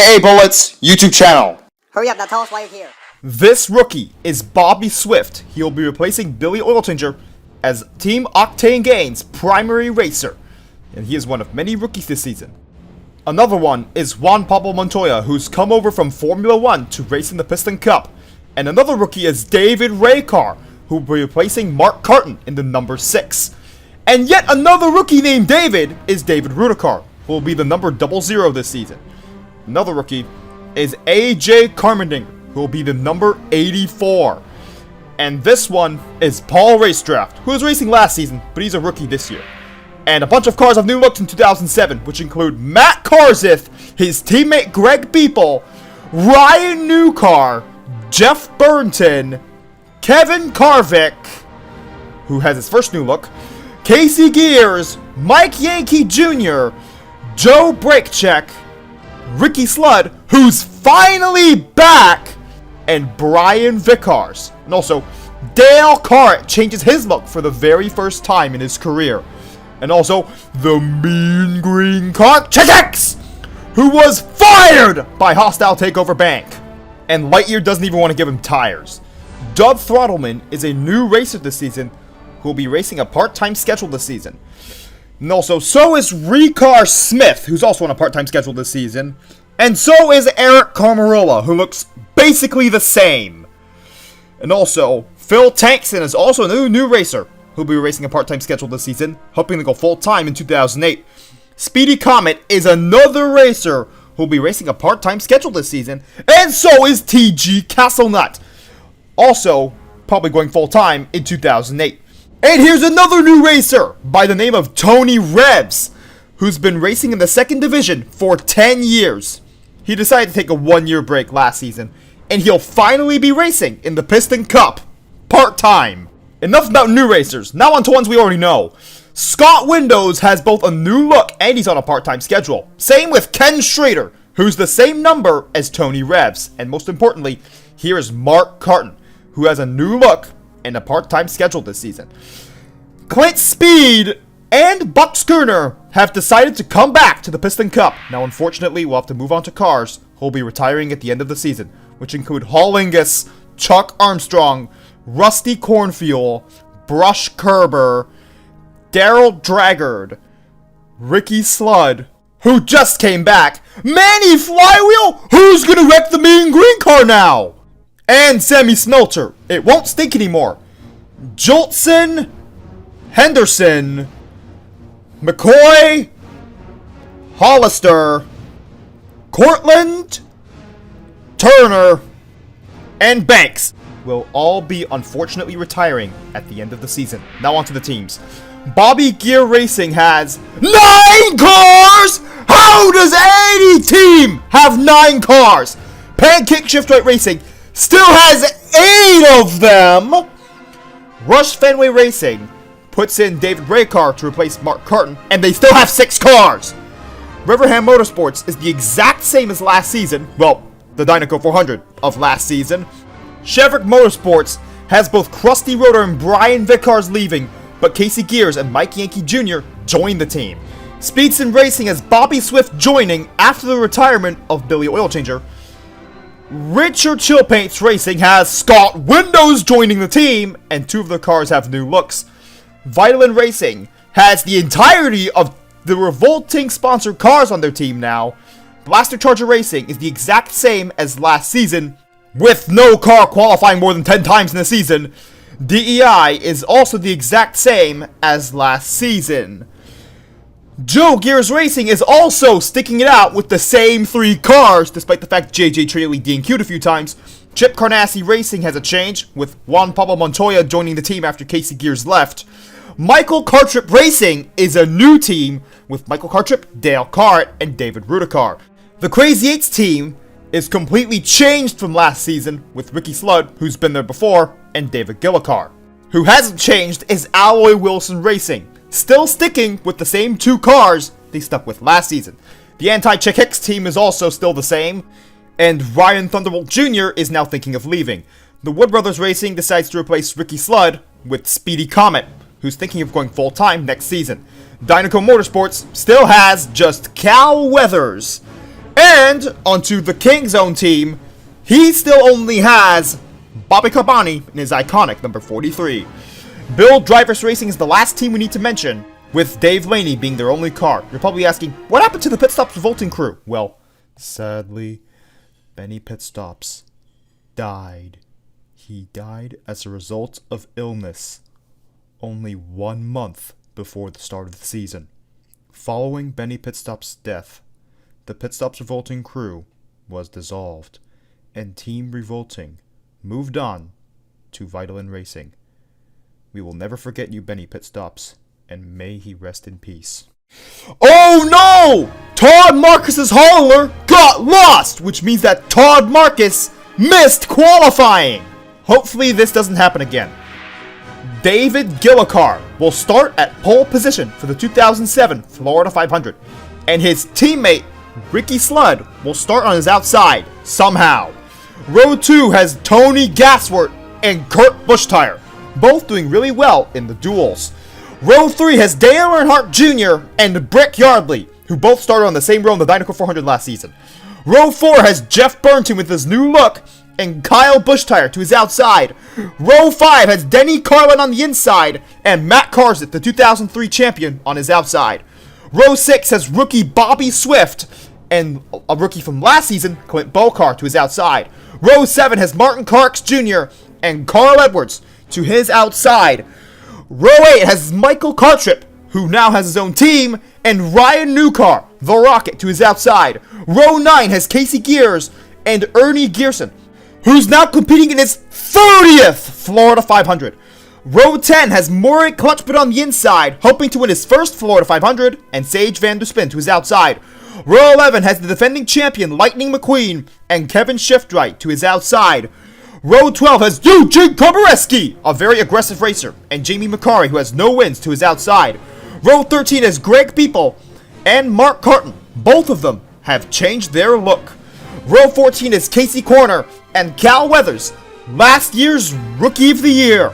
AA Bullets YouTube channel. Hurry up, now tell us why you're here. This rookie is Bobby Swift. He'll be replacing Billy Oilchanger as Team Octane Gains' primary racer, and he is one of many rookies this season. Another one is Juan Pablo Montoya, who's come over from Formula 1 to race in the Piston Cup. And another rookie is David Raycar, who will be replacing Mark Carton in the number 6. And yet another rookie named David is David Rudikar, who will be the number 00 this season. Another rookie is AJ Carmendinger, who will be the number 84. And this one is Paul Racedraft, who was racing last season, but he's a rookie this year. And a bunch of cars have new looks in 2007, which include Matt Karsith, his teammate Greg Beeple, Ryan Newcar, Jeff Burnton, Kevin Carvick, who has his first new look, Casey Gears, Mike Yankee Jr., Joe Brakecheck, Ricky Sludd, who's finally back, and Brian Vickers. And also, Dale Carrett changes his look for the very first time in his career. And also, the Mean Green Car X, who was fired by Hostile Takeover Bank. And Lightyear doesn't even want to give him tires. Doug Throttleman is a new racer this season who will be racing a part-time schedule this season. And also, so is Ricard Smith, who's also on a part-time schedule this season. And so is Eric Carmarola, who looks basically the same. And also, Phil Tankson is also a new racer who'll be racing a part-time schedule this season, hoping to go full-time in 2008. Speedy Comet is another racer who'll be racing a part-time schedule this season, and so is TG Castlenut, also probably going full-time in 2008. And here's another new racer by the name of Tony Rebs, who's been racing in the second division for 10 years. He decided to take a 1-year break last season, and he'll finally be racing in the Piston Cup, part-time. Enough about new racers, now on to ones we already know. Scott Windows has both a new look and he's on a part-time schedule. Same with Ken Schrader, who's the same number as Tony Rebs. And most importantly, here is Mark Carton, who has a new look and a part-time schedule this season. Clint Speed and Buck Schooner have decided to come back to the Piston Cup. Now unfortunately, we'll have to move on to cars who'll be retiring at the end of the season, which include Hall Lingus, Chuck Armstrong, Rusty Cornfield, Brush Kerber, Daryl Draggard, Ricky Sludd, who just came back, Manny Flywheel, who's gonna wreck the Mean Green car now, and Sammy Smelter, it won't stink anymore, Joltson, Henderson, McCoy, Hollister, Cortland, Turner, and Banks will all be unfortunately retiring at the end of the season. Now on to the teams. Bobby Gear Racing has 9 cars! How does any team have 9 cars? Pancake Shift Right Racing still has 8 of them! Rush Fenway Racing puts in David Raycar to replace Mark Carton, and they still have 6 cars! Riverham Motorsports is the exact same as last season, well, the Dynaco 400 of last season. Chevrolet Motorsports has both Krusty Rotor and Brian Vickers leaving, but Casey Gears and Mike Yankee Jr. join the team. Speedson Racing has Bobby Swift joining after the retirement of Billy Oilchanger. Richard Chillpaints Racing has Scott Windows joining the team, and 2 of their cars have new looks. Vitalin Racing has the entirety of the Revolting sponsored cars on their team now. Blaster Charger Racing is the exact same as last season, with no car qualifying more than 10 times in the season. DEI is also the exact same as last season. Joe Gears Racing is also sticking it out with the same 3 cars, despite the fact JJ Traley DNQ'd a few times. Chip Carnassi Racing has a change, with Juan Pablo Montoya joining the team after Casey Gears left. Michael Cartrip Racing is a new team, with Michael Cartrip, Dale Carrett, and David Rudikar. The Crazy Eights team is completely changed from last season, with Ricky Sludd, who's been there before, and David Gillicar. Who hasn't changed is Alloy Wilson Racing, still sticking with the same 2 cars they stuck with last season. The Anti-Chick Hicks team is also still the same, and Ryan Thunderbolt Jr. is now thinking of leaving. The Wood Brothers Racing decides to replace Ricky Sludd with Speedy Comet, who's thinking of going full-time next season. Dynaco Motorsports still has just Cal Weathers. And onto the King's own team, he still only has Bobby Carboni in his iconic number 43. Bill Drivers Racing is the last team we need to mention, with Dave Laney being their only car. You're probably asking, what happened to the Pitstops Revolting crew? Well, sadly, Benny Pitstops died. He died as a result of illness only 1 month before the start of the season. Following Benny Pitstops' death, the Pitstops Revolting crew was dissolved, and Team Revolting moved on to Vitalin Racing. We will never forget you, Benny Pitstops, and may he rest in peace. Oh no! Todd Marcus's hauler got lost, which means that Todd Marcus missed qualifying. Hopefully this doesn't happen again. David Gillicar will start at pole position for the 2007 Florida 500, and his teammate Ricky Sludd will start on his outside somehow. Row 2 has Tony Gasworth and Kurt Buschtire, both doing really well in the duels. Row 3 has Dale Earnhardt Jr. and Brick Yardley, who both started on the same row in the Dynaco 400 last season. Row 4 has Jeff Burnton with his new look and Kyle Buschtire to his outside. Row 5 has Denny Carlin on the inside and Matt Karzit, the 2003 champion, on his outside. Row 6 has rookie Bobby Swift and a rookie from last season, Clint Bokar, to his outside. Row 7 has Martin Clarks Jr. and Carl Edwards to his outside. Row 8 has Michael Cartrip, who now has his own team, and Ryan Newcar, the Rocket, to his outside. Row 9 has Casey Gears and Ernie Gearson, who's now competing in his 30th Florida 500. Row 10 has Maury Clutchput on the inside, hoping to win his first Florida 500, and Sage Van Der Spin to his outside. Row 11 has the defending champion Lightning McQueen and Kevin Shiftwright to his outside. Row 12 has Eugene Kobareski, a very aggressive racer, and Jamie McCarry, who has no wins, to his outside. Row 13 has Greg People and Mark Carton. Both of them have changed their look. Row 14 is Casey Corner and Cal Weathers, last year's Rookie of the Year.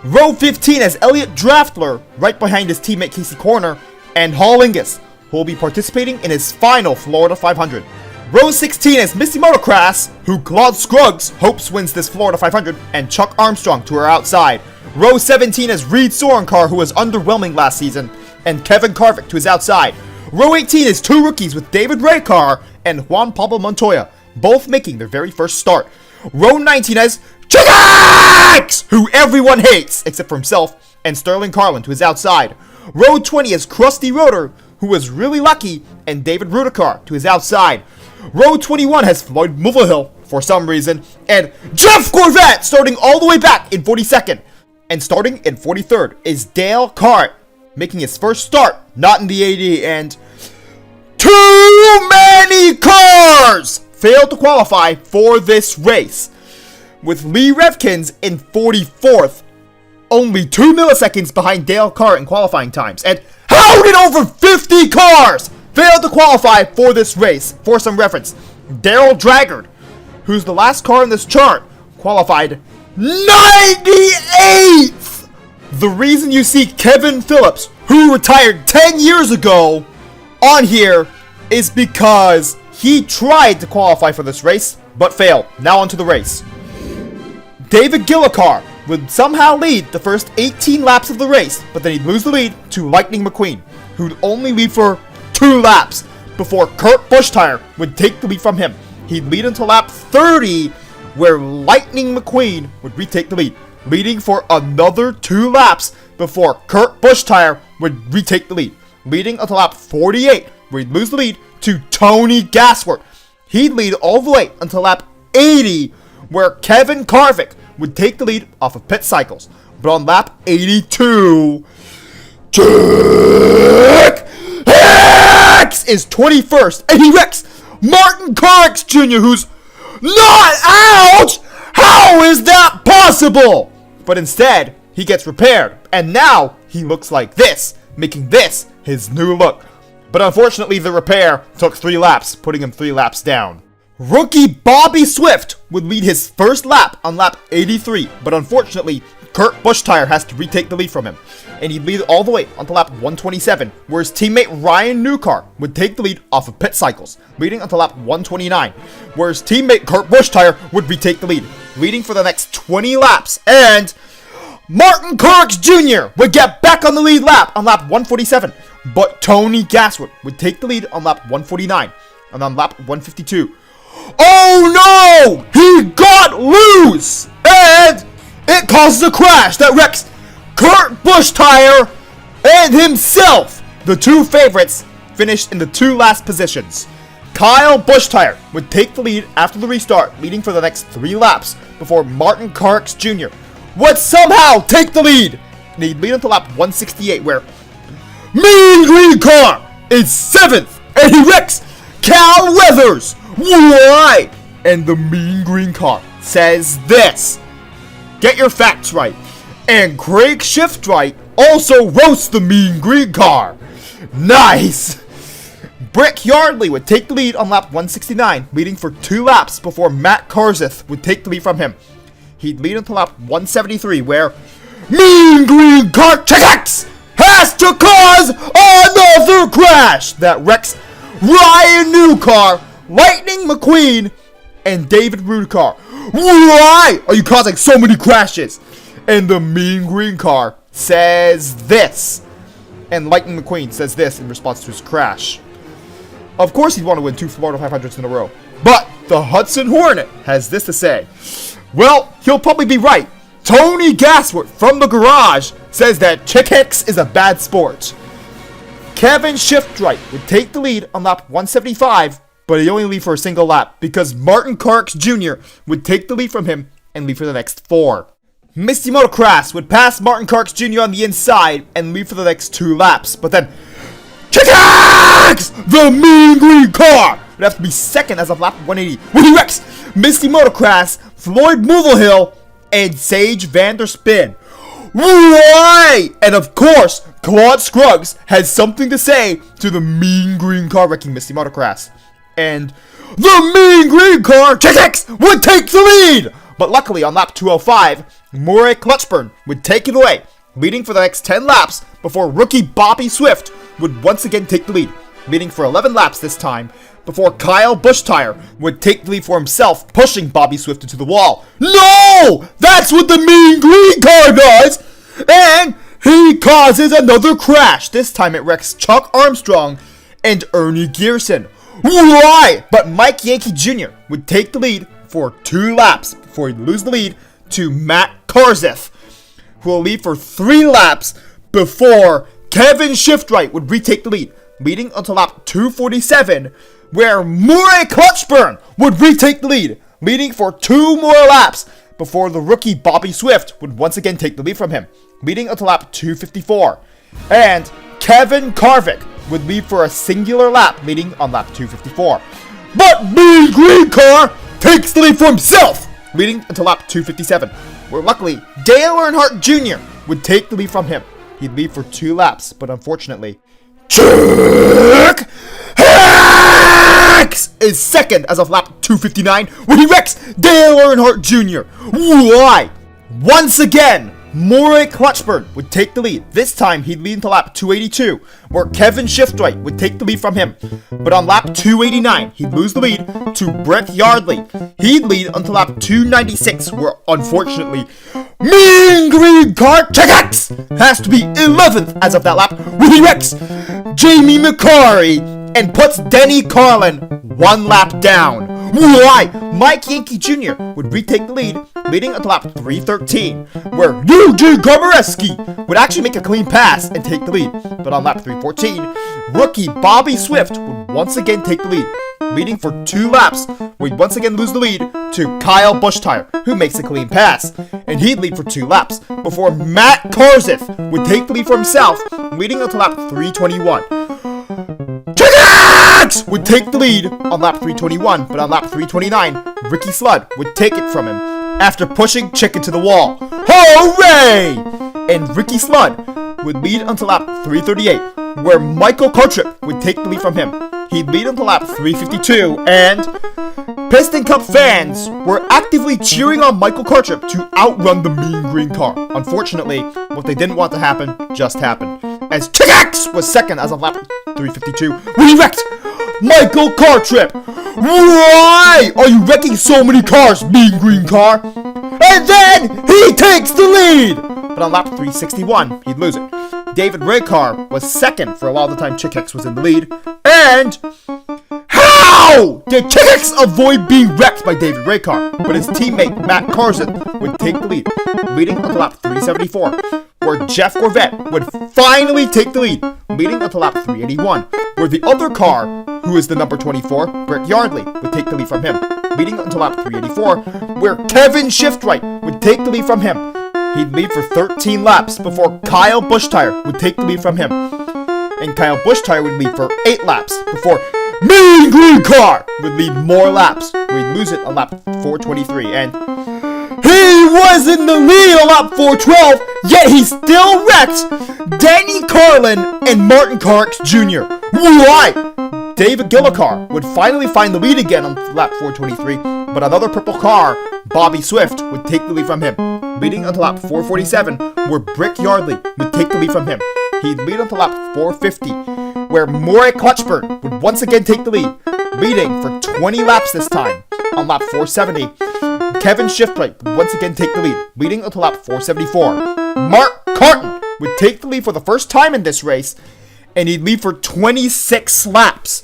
Row 15 has Elliot Draftler, right behind his teammate Casey Corner, and Hall Ingus, who will be participating in his final Florida 500. Row 16 is Missy Motocross, who Claude Scruggs hopes wins this Florida 500, and Chuck Armstrong to her outside. Row 17 is Reed Sorenkar, who was underwhelming last season, and Kevin Carvick to his outside. Row 18 is two rookies with David Raycar and Juan Pablo Montoya, both making their very first start. Row 19 has Chigax, who everyone hates except for himself, and Sterling Carlin to his outside. Row 20 is Krusty Rotor, who was really lucky, and David Rudikar to his outside. Row 21 has Floyd Mulvihill, for some reason, and Jeff Corvette starting all the way back in 42nd. And starting in 43rd is Dale Cart, making his first start, not in the 80, and too many cars failed to qualify for this race, with Lee Revkins in 44th, only 2 milliseconds behind Dale Cart in qualifying times. And how did over 50 cars fail to qualify for this race? For some reference, Daryl Draggard, who's the last car in this chart, qualified 98th! The reason you see Kevin Phillips, who retired 10 years ago, on here is because he tried to qualify for this race, but failed. Now onto the race. David Gillicar would somehow lead the first 18 laps of the race, but then he'd lose the lead to Lightning McQueen, who'd only lead for 2 laps before Kurt Buschtire would take the lead from him. He'd lead until lap 30, where Lightning McQueen would retake the lead, leading for another 2 laps before Kurt Buschtire would retake the lead, leading until lap 48, where he'd lose the lead to Tony Gasworth. He'd lead all the way until lap 80, where Kevin Carvick would take the lead off of Pit Cycles. But on lap 82, Jack Hicks is 21st, and he wrecks Martin Carx Jr., who's not out! How is that possible? But instead, he gets repaired, and now he looks like this, making this his new look. But unfortunately, the repair took 3 laps, putting him 3 laps down. Rookie Bobby Swift would lead his first lap on lap 83, but unfortunately, Kurt Busch-Tire has to retake the lead from him, and he'd lead all the way onto lap 127, where his teammate Ryan Newcar would take the lead off of pit cycles, leading until lap 129, where his teammate Kurt Busch-Tire would retake the lead, leading for the next 20 laps, and Martin Truex Jr. would get back on the lead lap on lap 147, but Tony Gaswood would take the lead on lap 149, and on lap 152, oh no! He got loose! And it causes a crash that wrecks Kurt Busch-Tire and himself. The two favorites finished in the two last positions. Kyle Busch-Tire would take the lead after the restart, leading for the next 3 laps before Martin Truex Jr. would somehow take the lead. And he'd lead until lap 168, where Mean Green Car is 7th, and he wrecks Cal Weathers. Why? And the Mean Green Car says this. Get your facts right. And Craig Shiftwright also roasts the Mean Green Car. Nice. Brick Yardley would take the lead on lap 169, leading for 2 laps before Matt Karseth would take the lead from him. He'd lead until lap 173, where Mean Green Car X has to cause another crash that wrecks Ryan Newcar, Lightning McQueen, and David Rudcar. Why are you causing so many crashes? And the Mean Green Car says this. And Lightning McQueen says this in response to his crash. Of course he'd want to win 2 Florida 500s in a row. But the Hudson Hornet has this to say. Well, he'll probably be right. Tony Gaswood from the garage says that Chick Hicks is a bad sport. Kevin Shiftwright would take the lead on lap 175, but he only lead for a single lap because Martin Truex Jr. would take the lead from him and lead for the next 4. Misty Motocross would pass Martin Truex Jr. on the inside and lead for the next 2 laps, but then Chick Hicks, the Mean Green Car, would have to be second as of lap 180 when he wrecks Misty Motocross, Floyd Mulvihill, and Sage Vanderspin. Why? And of course, Claude Scruggs has something to say to the Mean Green Car wrecking Misty Motocross. And the Mean Green Car, Chick Hicks, would take the lead! But luckily on lap 205, Murray Clutchburn would take it away, leading for the next 10 laps before rookie Bobby Swift would once again take the lead, leading for 11 laps this time before Kyle Busch-Tire would take the lead for himself, pushing Bobby Swift into the wall. No! That's what the Mean Green Car does! And he causes another crash. This time it wrecks Chuck Armstrong and Ernie Gearson. Why? But Mike Yankee Jr. would take the lead for 2 laps before he'd lose the lead to Matt Karseth, who will lead for 3 laps before Kevin Shiftwright would retake the lead, leading until lap 247, where Murray Clutchburn would retake the lead, leading for 2 more laps before the rookie Bobby Swift would once again take the lead from him, leading until lap 254. And Kevin Carvick would lead for a singular lap, leading on lap 254. But Mean Green Car takes the lead for himself, leading until lap 257, where luckily Dale Earnhardt Jr. would take the lead from him. He'd lead for 2 laps, but unfortunately, Chick Hicks is second as of lap 259 when he wrecks Dale Earnhardt Jr. Why? Once again, Murray Clutchburn would take the lead. This time, he'd lead until lap 282, where Kevin Shiftwright would take the lead from him. But on lap 289, he'd lose the lead to Brett Yardley. He'd lead until lap 296, where, unfortunately, Mean Green Car Chick Hicks has to be 11th as of that lap, when he wrecks Jamie McCarry and puts Denny Carlin 1 lap down. Why? Mike Yankee Jr. would retake the lead, leading until lap 313, where Eugene Komareski would actually make a clean pass and take the lead. But on lap 314, rookie Bobby Swift would once again take the lead, leading for 2 laps, where he'd once again lose the lead to Kyle Busch-Tire, who makes a clean pass, and he'd lead for 2 laps before Matt Karseth would take the lead for himself, leading until lap 321. Chick Hicks would take the lead on lap 321, but on lap 329, Ricky Sludd would take it from him after pushing Chick into the wall. Hooray! And Ricky Sludd would lead until lap 338, where Michael Kotrick would take the lead from him. He'd lead until lap 352, and Piston Cup fans were actively cheering on Michael Cartrip to outrun the mean green car. Unfortunately, what they didn't want to happen just happened, as Chick-X was second as of lap 352 when he wrecked Michael Cartrip. Why are you wrecking so many cars, mean green car? And then he takes the lead! But on lap 361, he'd lose it. David Raycar was second for a while the time Chick-X was in the lead. And how did Chick-X avoid being wrecked by David Raycar? But his teammate Matt Karzith would take the lead, leading until lap 374, where Jeff Gorvette would finally take the lead, leading until lap 381, where the other car, who is the number 24, Brick Yardley, would take the lead from him, leading until lap 384, where Kevin Shiftwright would take the lead from him. He'd lead for 13 laps before Kyle Bushtire would take the lead from him. And Kyle Bushtire would lead for 8 laps before Mean Green Car would lead more laps, where he'd lose it on lap 423. And he was in the lead on lap 412, yet he still wrecked Danny Carlin and Martin Carx Jr. Why? David Gillicar would finally find the lead again on lap 423, but another purple car, Bobby Swift, would take the lead from him, leading until lap 447, where Brick Yardley would take the lead from him. He'd lead until lap 450, where Maury Clutchburn would once again take the lead, leading for 20 laps this time. On lap 470, Kevin Shiftwright would once again take the lead, leading until lap 474. Mark Carton would take the lead for the first time in this race, and he'd lead for 26 laps.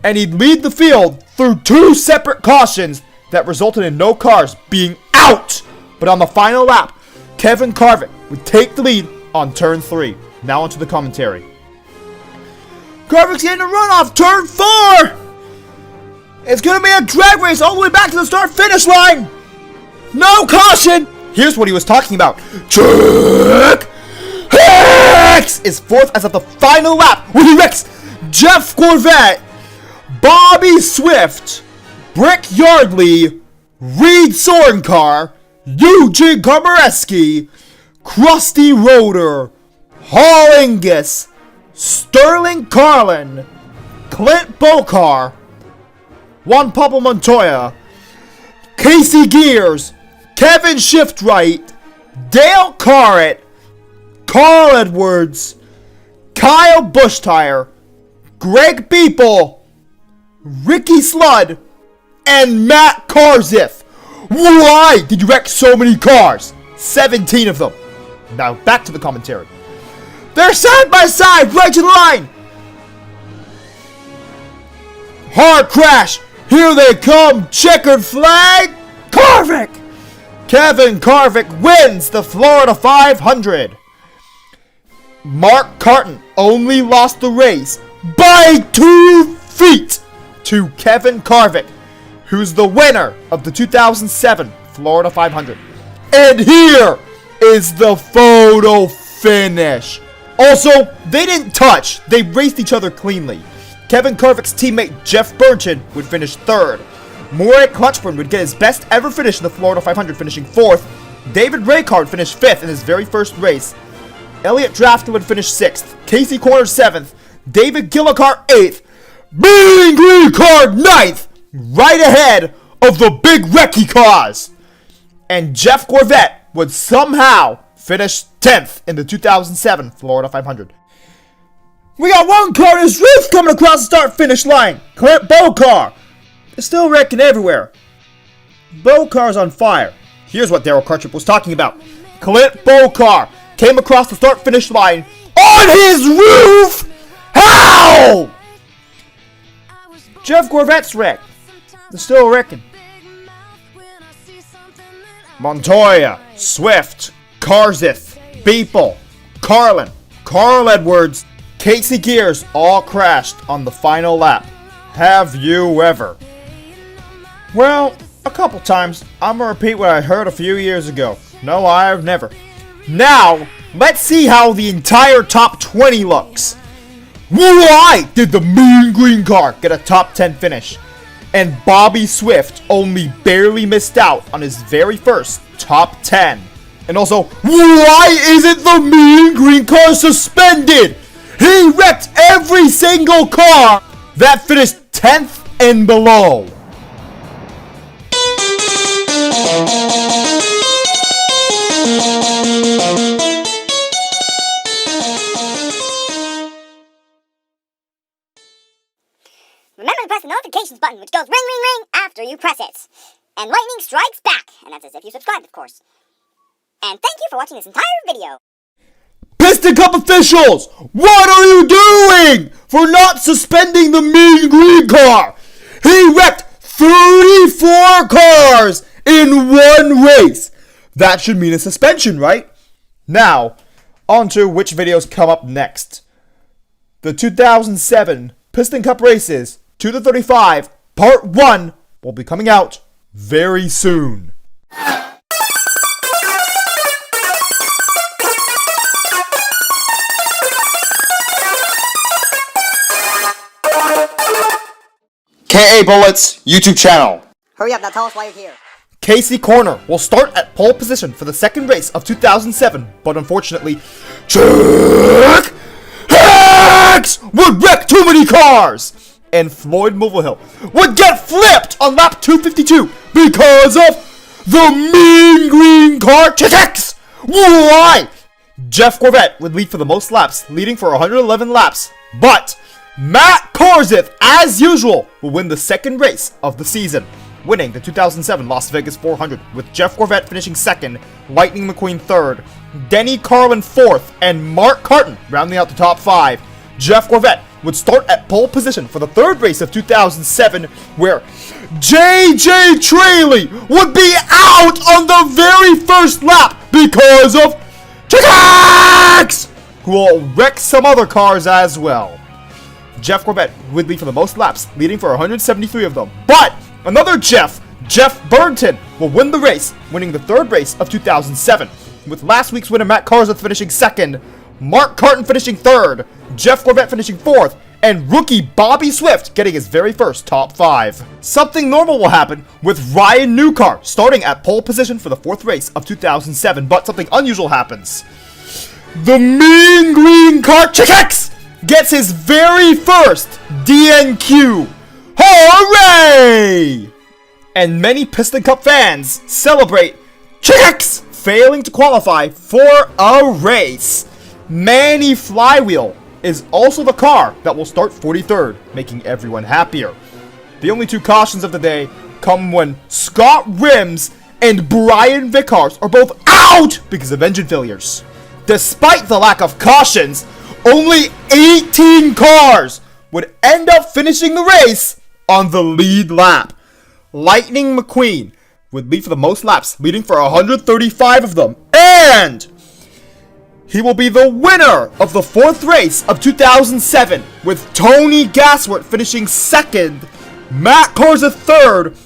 And he'd lead the field through 2 separate cautions that resulted in no cars being out. But on the final lap, Kevin Carvick would take the lead on turn 3. Now onto the commentary. Carvick's getting a run off turn 4! It's gonna be a drag race all the way back to the start-finish line! No caution! Here's what he was talking about. Chick-X is fourth as of the final lap when he wrecks Jeff Gorvette, Bobby Swift, Brick Yardley, Reed Sorencar, Eugene Komareski, Krusty Roder, Hall Angus, Sterling Carlin, Clint Bokar, Juan Pablo Montoya, Casey Gears, Kevin Shiftwright, Dale Carrett, Carl Edwards, Kyle Bushtire, Greg Beeple, Ricky Sludd, and Matt Karzith. Why did you wreck so many cars? 17 of them. Now back to the commentary. They're side by side, right to the line. Hard crash. Here they come. Checkered flag. Carvick. Kevin Carvick wins the Florida 500. Mark Carton only lost the race by 2 feet to Kevin Carvick, who's the winner of the 2007 Florida 500. And here is the photo finish. Also, they didn't touch. They raced each other cleanly. Kevin Carvick's teammate Jeff Burchin would finish 3rd. Maury Clutchburn would get his best ever finish in the Florida 500, finishing 4th. David Raycar would finish 5th in his very first race. Elliot Drafton would finish 6th. Casey Corner 7th. David Gillicar 8th. Mean Green Car 9th. Right ahead of the big wreck he caused. And Jeff Gorvette would somehow finish 10th in the 2007 Florida 500. We got one car in his roof coming across the start-finish line. Clint Bokar. They're still wrecking everywhere. Bokar's on fire. Here's what Daryl Cartrip was talking about. Clint Bokar came across the start-finish line on his roof. How? Jeff Gorvette's wrecked. They're still wrecking. Montoya, Swift, Karzith, Beeple, Carlin, Carl Edwards, Casey Gears all crashed on the final lap. Have you ever? Well, a couple times. I'm gonna repeat what I heard a few years ago. No, I've never. Now, let's see how the entire top 20 looks. Why did the Mean Green Car get a top 10 finish? And Bobby Swift only barely missed out on his very first top 10. And also, why isn't the Mean Green Car suspended? He wrecked every single car that finished 10th and below. Remember to press the notifications button, which goes ring, ring, ring after you press it. And lightning strikes back, and that's as if you subscribed, of course. And thank you for watching this entire video. Piston Cup officials, what are you doing for not suspending the Mean Green car? He wrecked 34 cars in one race. That should mean a suspension, right? Now, on to which videos come up next. The 2007 Piston Cup races 2 to 35 Part 1 will be coming out very soon. KA Bullets YouTube channel. Hurry up, now tell us why you're here. Casey Corner will start at pole position for the second race of 2007, but unfortunately, Chuck Hicks would wreck too many cars, and Floyd Mulvihill would get flipped on lap 252 because of the Mean Green car Chuck Hicks. Why? Jeff Corvette would lead for the most laps, leading for 111 laps, but Matt Korzith, as usual, will win the second race of the season, winning the 2007 Las Vegas 400, with Jeff Corvette finishing second, Lightning McQueen third, Denny Carlin fourth, and Mark Carton rounding out the top five. Jeff Corvette would start at pole position for the third race of 2007, where JJ Traley would be out on the very first lap because of Chicax, who will wreck some other cars as well. Jeff Corvette would lead for the most laps, leading for 173 of them. But another Jeff Burnton, will win the race, winning the third race of 2007. With last week's winner Matt Korzith finishing second, Mark Carton finishing third, Jeff Corvette finishing fourth, and rookie Bobby Swift getting his very first top five. Something normal will happen with Ryan Newcar starting at pole position for the fourth race of 2007, but something unusual happens. The Mean Green car Chickx gets his very first DNQ. Hooray! And many Piston Cup fans celebrate Chickx failing to qualify for a race. Manny Flywheel is also the car that will start 43rd, making everyone happier. The only two cautions of the day come when Scott Rims and Brian Vickers are both out because of engine failures. Despite the lack of cautions, only 18 cars would end up finishing the race on the lead lap. Lightning McQueen would lead for the most laps, leading for 135 of them, and he will be the winner of the fourth race of 2007, with Tony Gassworth finishing second, Matt Korzith third,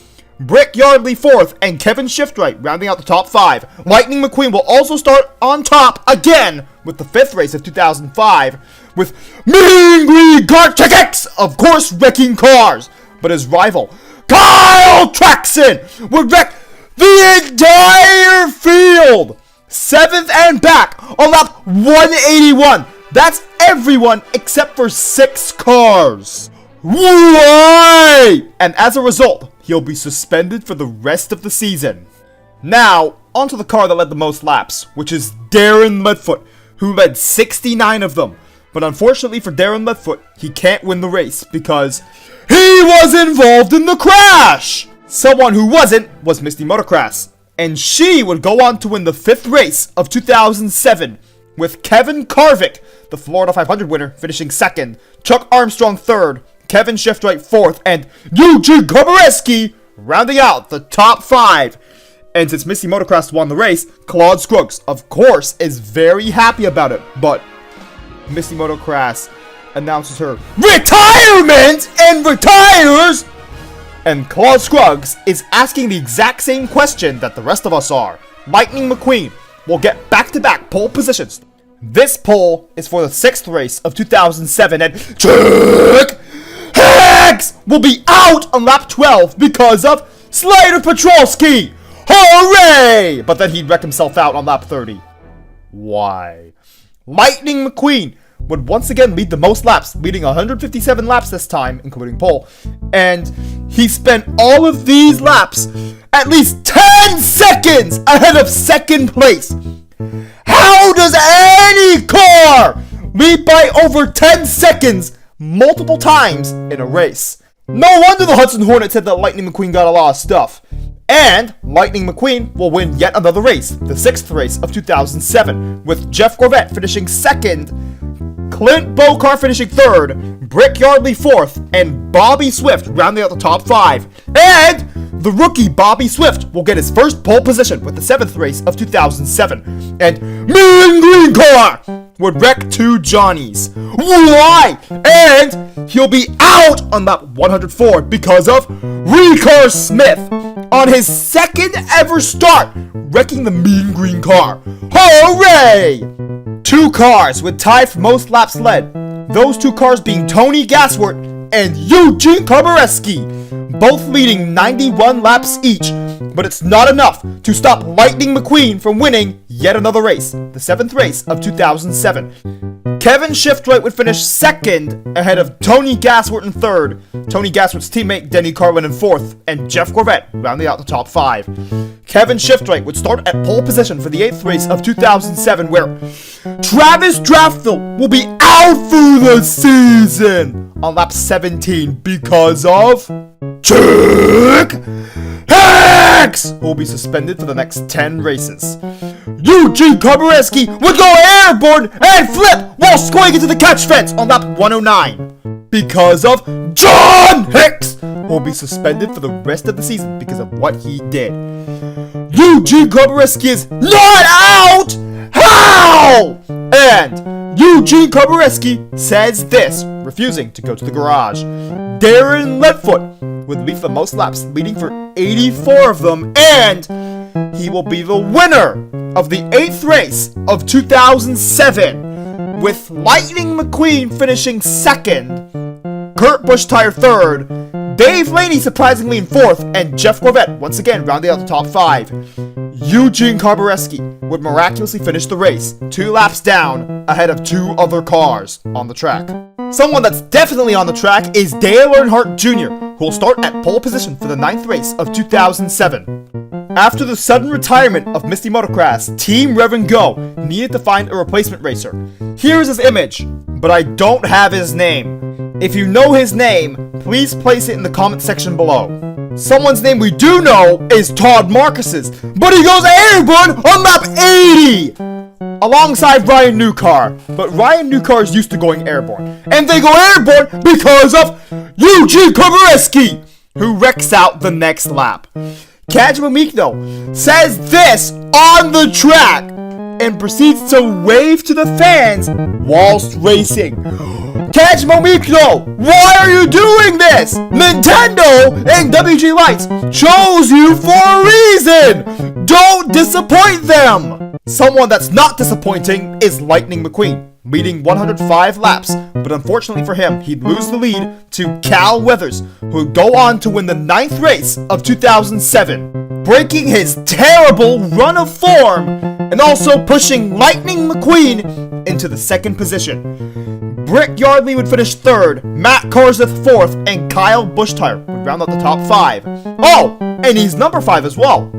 Brick Yardley fourth, and Kevin Shiftwright rounding out the top five. Lightning McQueen will also start on top again with the fifth race of 2005, with Mean Green car Chickx, of course, wrecking cars, but his rival Kyle Traxon would wreck the entire field. Seventh and back on lap 181. That's everyone except for 6 cars. Why? And as a result, he'll be suspended for the rest of the season. Now, onto the car that led the most laps, which is Darren Leadfoot, who led 69 of them. But unfortunately for Darren Leadfoot, he can't win the race because he was involved in the crash! Someone who wasn't was Misty Motocross, and she would go on to win the fifth race of 2007, with Kevin Karvik, the Florida 500 winner, finishing second, Chuck Armstrong third, Kevin Shiftwright fourth, and Eugene Komareski rounding out the top five. And since Misty Motocross won the race, Claude Scruggs, of course, is very happy about it, but Misty Motocross announces her retirement and retires, and Claude Scruggs is asking the exact same question that the rest of us are. Lightning McQueen will get back-to-back pole positions. This pole is for the sixth race of 2007, and Chuck Hicks will be out on lap 12 because of Slater Petrolski. Hooray! But then he'd wreck himself out on lap 30. Why? Lightning McQueen would once again lead the most laps, leading 157 laps this time, including pole. And he spent all of these laps at least 10 seconds ahead of second place. How does any car lead by over 10 seconds multiple times in a race? No wonder the Hudson Hornet said that Lightning McQueen got a lot of stuff. And Lightning McQueen will win yet another race, the 6th race of 2007, with Jeff Gorvette finishing 2nd, Clint Bokar finishing 3rd, Brick Yardley 4th, and Bobby Swift rounding out the top 5. And the rookie Bobby Swift will get his first pole position with the 7th race of 2007. And Mean Green Car would wreck 2 Johnnies. Why? And he'll be out on lap 104 because of Recar Smith on his 2nd ever start, wrecking the Mean Green Car. Hooray! 2 cars would tie for most laps led. Those 2 cars being Tony Gassworth and Eugene Karbareski, both leading 91 laps each. But it's not enough to stop Lightning McQueen from winning yet another race, the 7th race of 2007. Kevin Shiftwright would finish 2nd ahead of Tony Gassworth in 3rd, Tony Gassworth's teammate Denny Carlin in 4th, and Jeff Gorvette rounding out the top 5. Kevin Shiftwright would start at pole position for the 8th race of 2007, where Travis Draftville will be out for the season on lap 17 because of Chick Hicks, who will be suspended for the next 10 races. Eugene Karbareski would go airborne and flip while scoring into the catch fence on lap 109 because of John Hicks, who will be suspended for the rest of the season because of what he did. Eugene Karbareski is not out! How? And Eugene Karbareski says this, refusing to go to the garage. Darren Leadfoot would lead the most laps, leading for 84 of them, and he will be the winner of the 8th race of 2007, with Lightning McQueen finishing 2nd, Kurt Busch-Tire 3rd, Dave Laney surprisingly in 4th, and Jeff Gorvette once again rounding out the top 5. Eugene Karbareski would miraculously finish the race 2 laps down ahead of 2 other cars on the track. Someone that's definitely on the track is Dale Earnhardt Jr., who will start at pole position for the 9th race of 2007. After the sudden retirement of Misty Motocross, Team Rev and Go needed to find a replacement racer. Here is his image, but I don't have his name. If you know his name, please place it in the comment section below. Someone's name we do know is Todd Marcus's, but he goes airborne on lap 80! Alongside Ryan Newcar, but Ryan Newcar is used to going airborne, and they go airborne because of Eugene Karbareski, who wrecks out the next lap. Kajima Mikno says this on the track and proceeds to wave to the fans whilst racing. Kajima Mikno, why are you doing this? Nintendo and WG Lights chose you for a reason! Don't disappoint them! Someone that's not disappointing is Lightning McQueen, leading 105 laps, but unfortunately for him, he'd lose the lead to Cal Weathers, who would go on to win the 9th race of 2007, breaking his terrible run of form and also pushing Lightning McQueen into the 2nd position. Brick Yardley would finish 3rd, Matt Karseth 4th, and Kyle Busch-Tire would round out the top 5. Oh, and he's number 5 as well.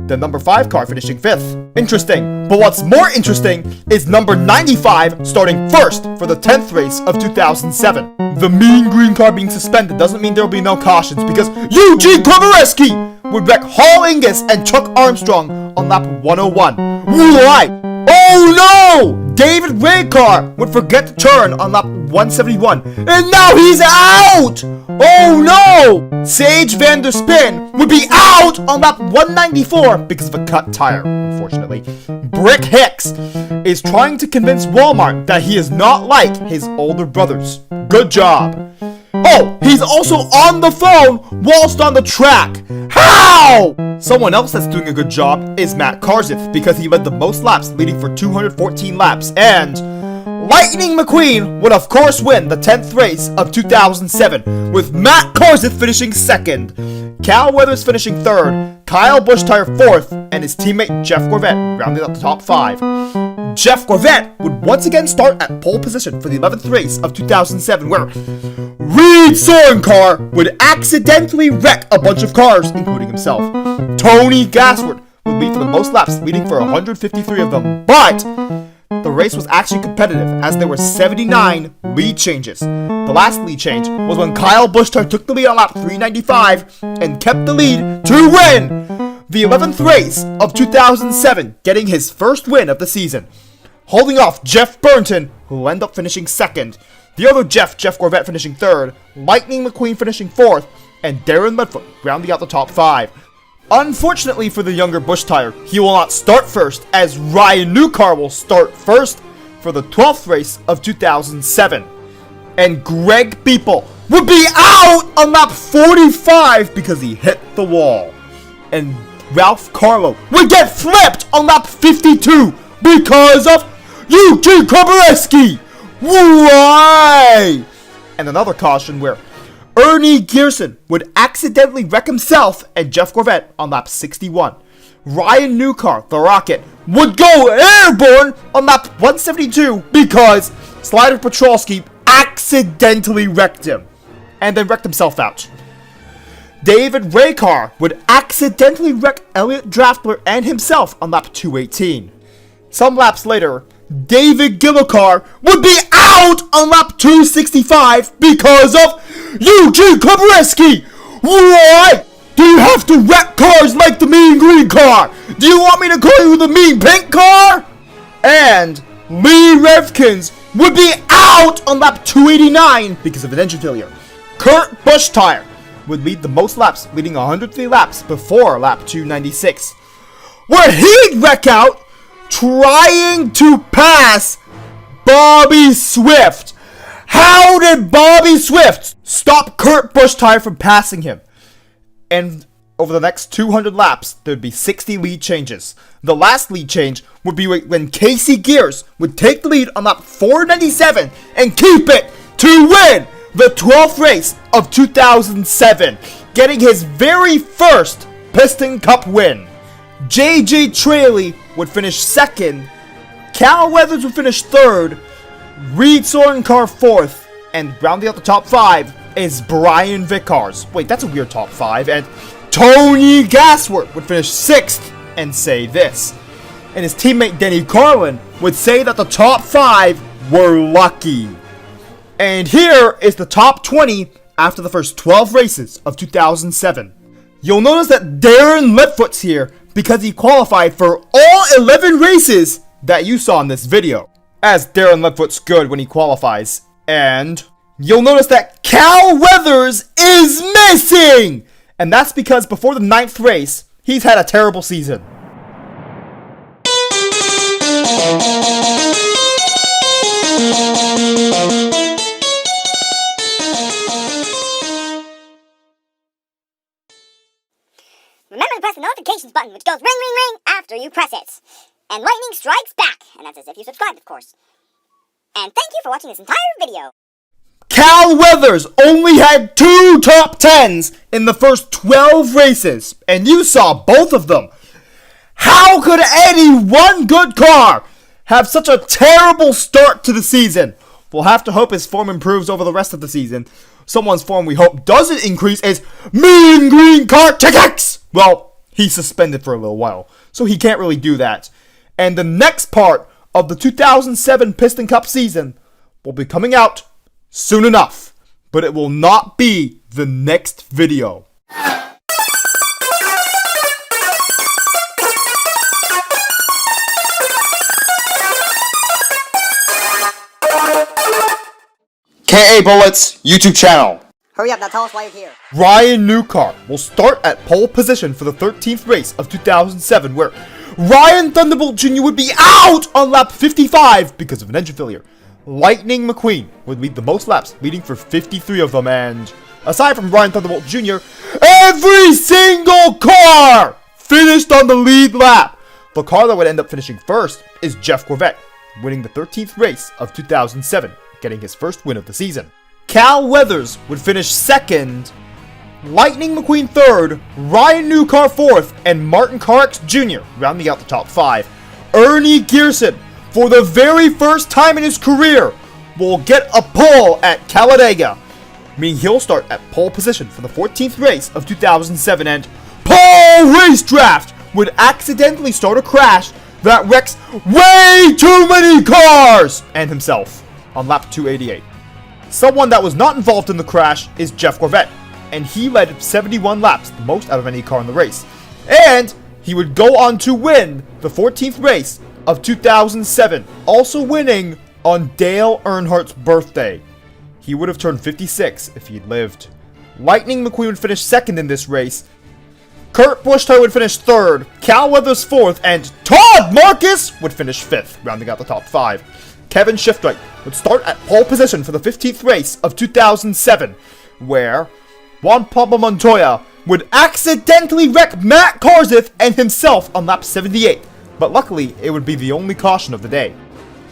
The number 5 car finishing 5th. Interesting. But what's more interesting is number 95 starting 1st for the 10th race of 2007. The Mean Green car being suspended doesn't mean there will be no cautions, because Eugene Karbareski would wreck Hall Ingus and Chuck Armstrong on lap 101. Why? Oh no! David Raycar would forget to turn on lap 171, and now he's out! Oh no! Sage Van Der Spin would be out on lap 194 because of a cut tire, unfortunately. Brick Hicks is trying to convince Walmart that he is not like his older brothers. Good job. Oh, he's also on the phone whilst on the track. How? Someone else that's doing a good job is Matt Karseth, because he led the most laps, leading for 214 laps, and Lightning McQueen would of course win the 10th race of 2007, with Matt Karseth finishing 2nd, Cal Weathers finishing 3rd, Kyle Busch-Tire 4th, and his teammate Jeff Gorvette rounding up the top 5. Jeff Gorvette would once again start at pole position for the 11th race of 2007, where Reed Sorencar would accidentally wreck a bunch of cars, including himself. Tony Gasworth would lead for the most laps, leading for 153 of them, but the race was actually competitive, as there were 79 lead changes. The last lead change was when Kyle Busch took the lead on lap 395 and kept the lead to win the 11th race of 2007, getting his first win of the season, holding off Jeff Burton, who will end up finishing second. The other Jeff Gorvette finishing third, Lightning McQueen finishing fourth, and Darren Ledford rounding out the top 5. Unfortunately for the younger Busch tire, he will not start first, as Ryan Newcar will start first for the 12th race of 2007. And Greg Beeple would be out on lap 45 because he hit the wall. And Ralph Carlo would get flipped on lap 52 because of Eugene Kobareski. Why? And another caution where Ernie Gearson would accidentally wreck himself and Jeff Gorvette on lap 61. Ryan Newcar, the Rocket, would go airborne on lap 172 because Slider Petrolsky accidentally wrecked him and then wrecked himself out. David Raycar would accidentally wreck Elliot Draftler and himself on lap 218. Some laps later, David Gillicar would be out on lap 265 because of Eugene Kobareski. Why do you have to wreck cars like the mean green car? Do you want me to call you the mean pink car? And Lee Revkins would be out on lap 289 because of an engine failure. Kurt Busch tire would lead the most laps, leading 103 laps before lap 296, where he'd wreck out trying to pass Bobby Swift. How did Bobby Swift stop Kurt Busch tire from passing him? And over the next 200 laps, there'd be 60 lead changes. The last lead change would be when Casey Gears would take the lead on lap 497 and keep it to win the 12th race of 2007, getting his very first Piston Cup win. JJ Traley would finish second, Cal Weathers would finish third, Reed Sorencar fourth, and rounding out the top 5 is Brian Vickers. Wait, that's a weird top 5. And Tony Gasworth would finish 6th and say this. And his teammate Denny Carlin would say that the top 5 were lucky. And here is the top 20 after the first 12 races of 2007. You'll notice that Darren Ledfoot's here because he qualified for all 11 races that you saw in this video, as Darren Ledfoot's good when he qualifies. And you'll notice that Cal Weathers is missing! And that's because before the 9th race, he's had a terrible season. Remember to press the notifications button, which goes ring, ring, ring after you press it. And lightning strikes back, and that's as if you subscribed, of course. And thank you for watching this entire video. Cal Weathers only had 2 top 10s in the first 12 races, and you saw both of them. How could any one good car have such a terrible start to the season? We'll have to hope his form improves over the rest of the season. Someone's form we hope doesn't increase is Mean Green Car TX! Well, he's suspended for a little while, so he can't really do that. And the next part of the 2007 Piston Cup season will be coming out soon enough, but it will not be the next video. KA Bullets YouTube channel. Hurry up, now tell us why you're here. Ryan Newcar will start at pole position for the 13th race of 2007, where Ryan Thunderbolt Jr. would be out on lap 55 because of an engine failure. Lightning McQueen would lead the most laps, leading for 53 of them, and aside from Ryan Thunderbolt Jr., every single car finished on the lead lap. The car that would end up finishing first is Jeff Gorvette, winning the 13th race of 2007, getting his first win of the season. Cal Weathers would finish second, Lightning McQueen third, Ryan Newcar fourth, and Martin Carx Jr. rounding out the top 5. Ernie Gearson for the very first time in his career, will get a pole at Talladega, meaning he'll start at pole position for the 14th race of 2007, and pole race draft would accidentally start a crash that wrecks way too many cars and himself on lap 288. Someone that was not involved in the crash is Jeff Gorvette, and he led 71 laps, the most out of any car in the race. And he would go on to win the 14th race of 2007, also winning on Dale Earnhardt's birthday. He would have turned 56 if he'd lived. Lightning McQueen would finish second in this race. Kurt Busch would finish third, Cal Weathers fourth, and Todd Marcus would finish fifth, rounding out the top five. Kevin Shiftwright would start at pole position for the 15th race of 2007, where Juan Pablo Montoya would accidentally wreck Matt Kenseth and himself on lap 78, but luckily it would be the only caution of the day.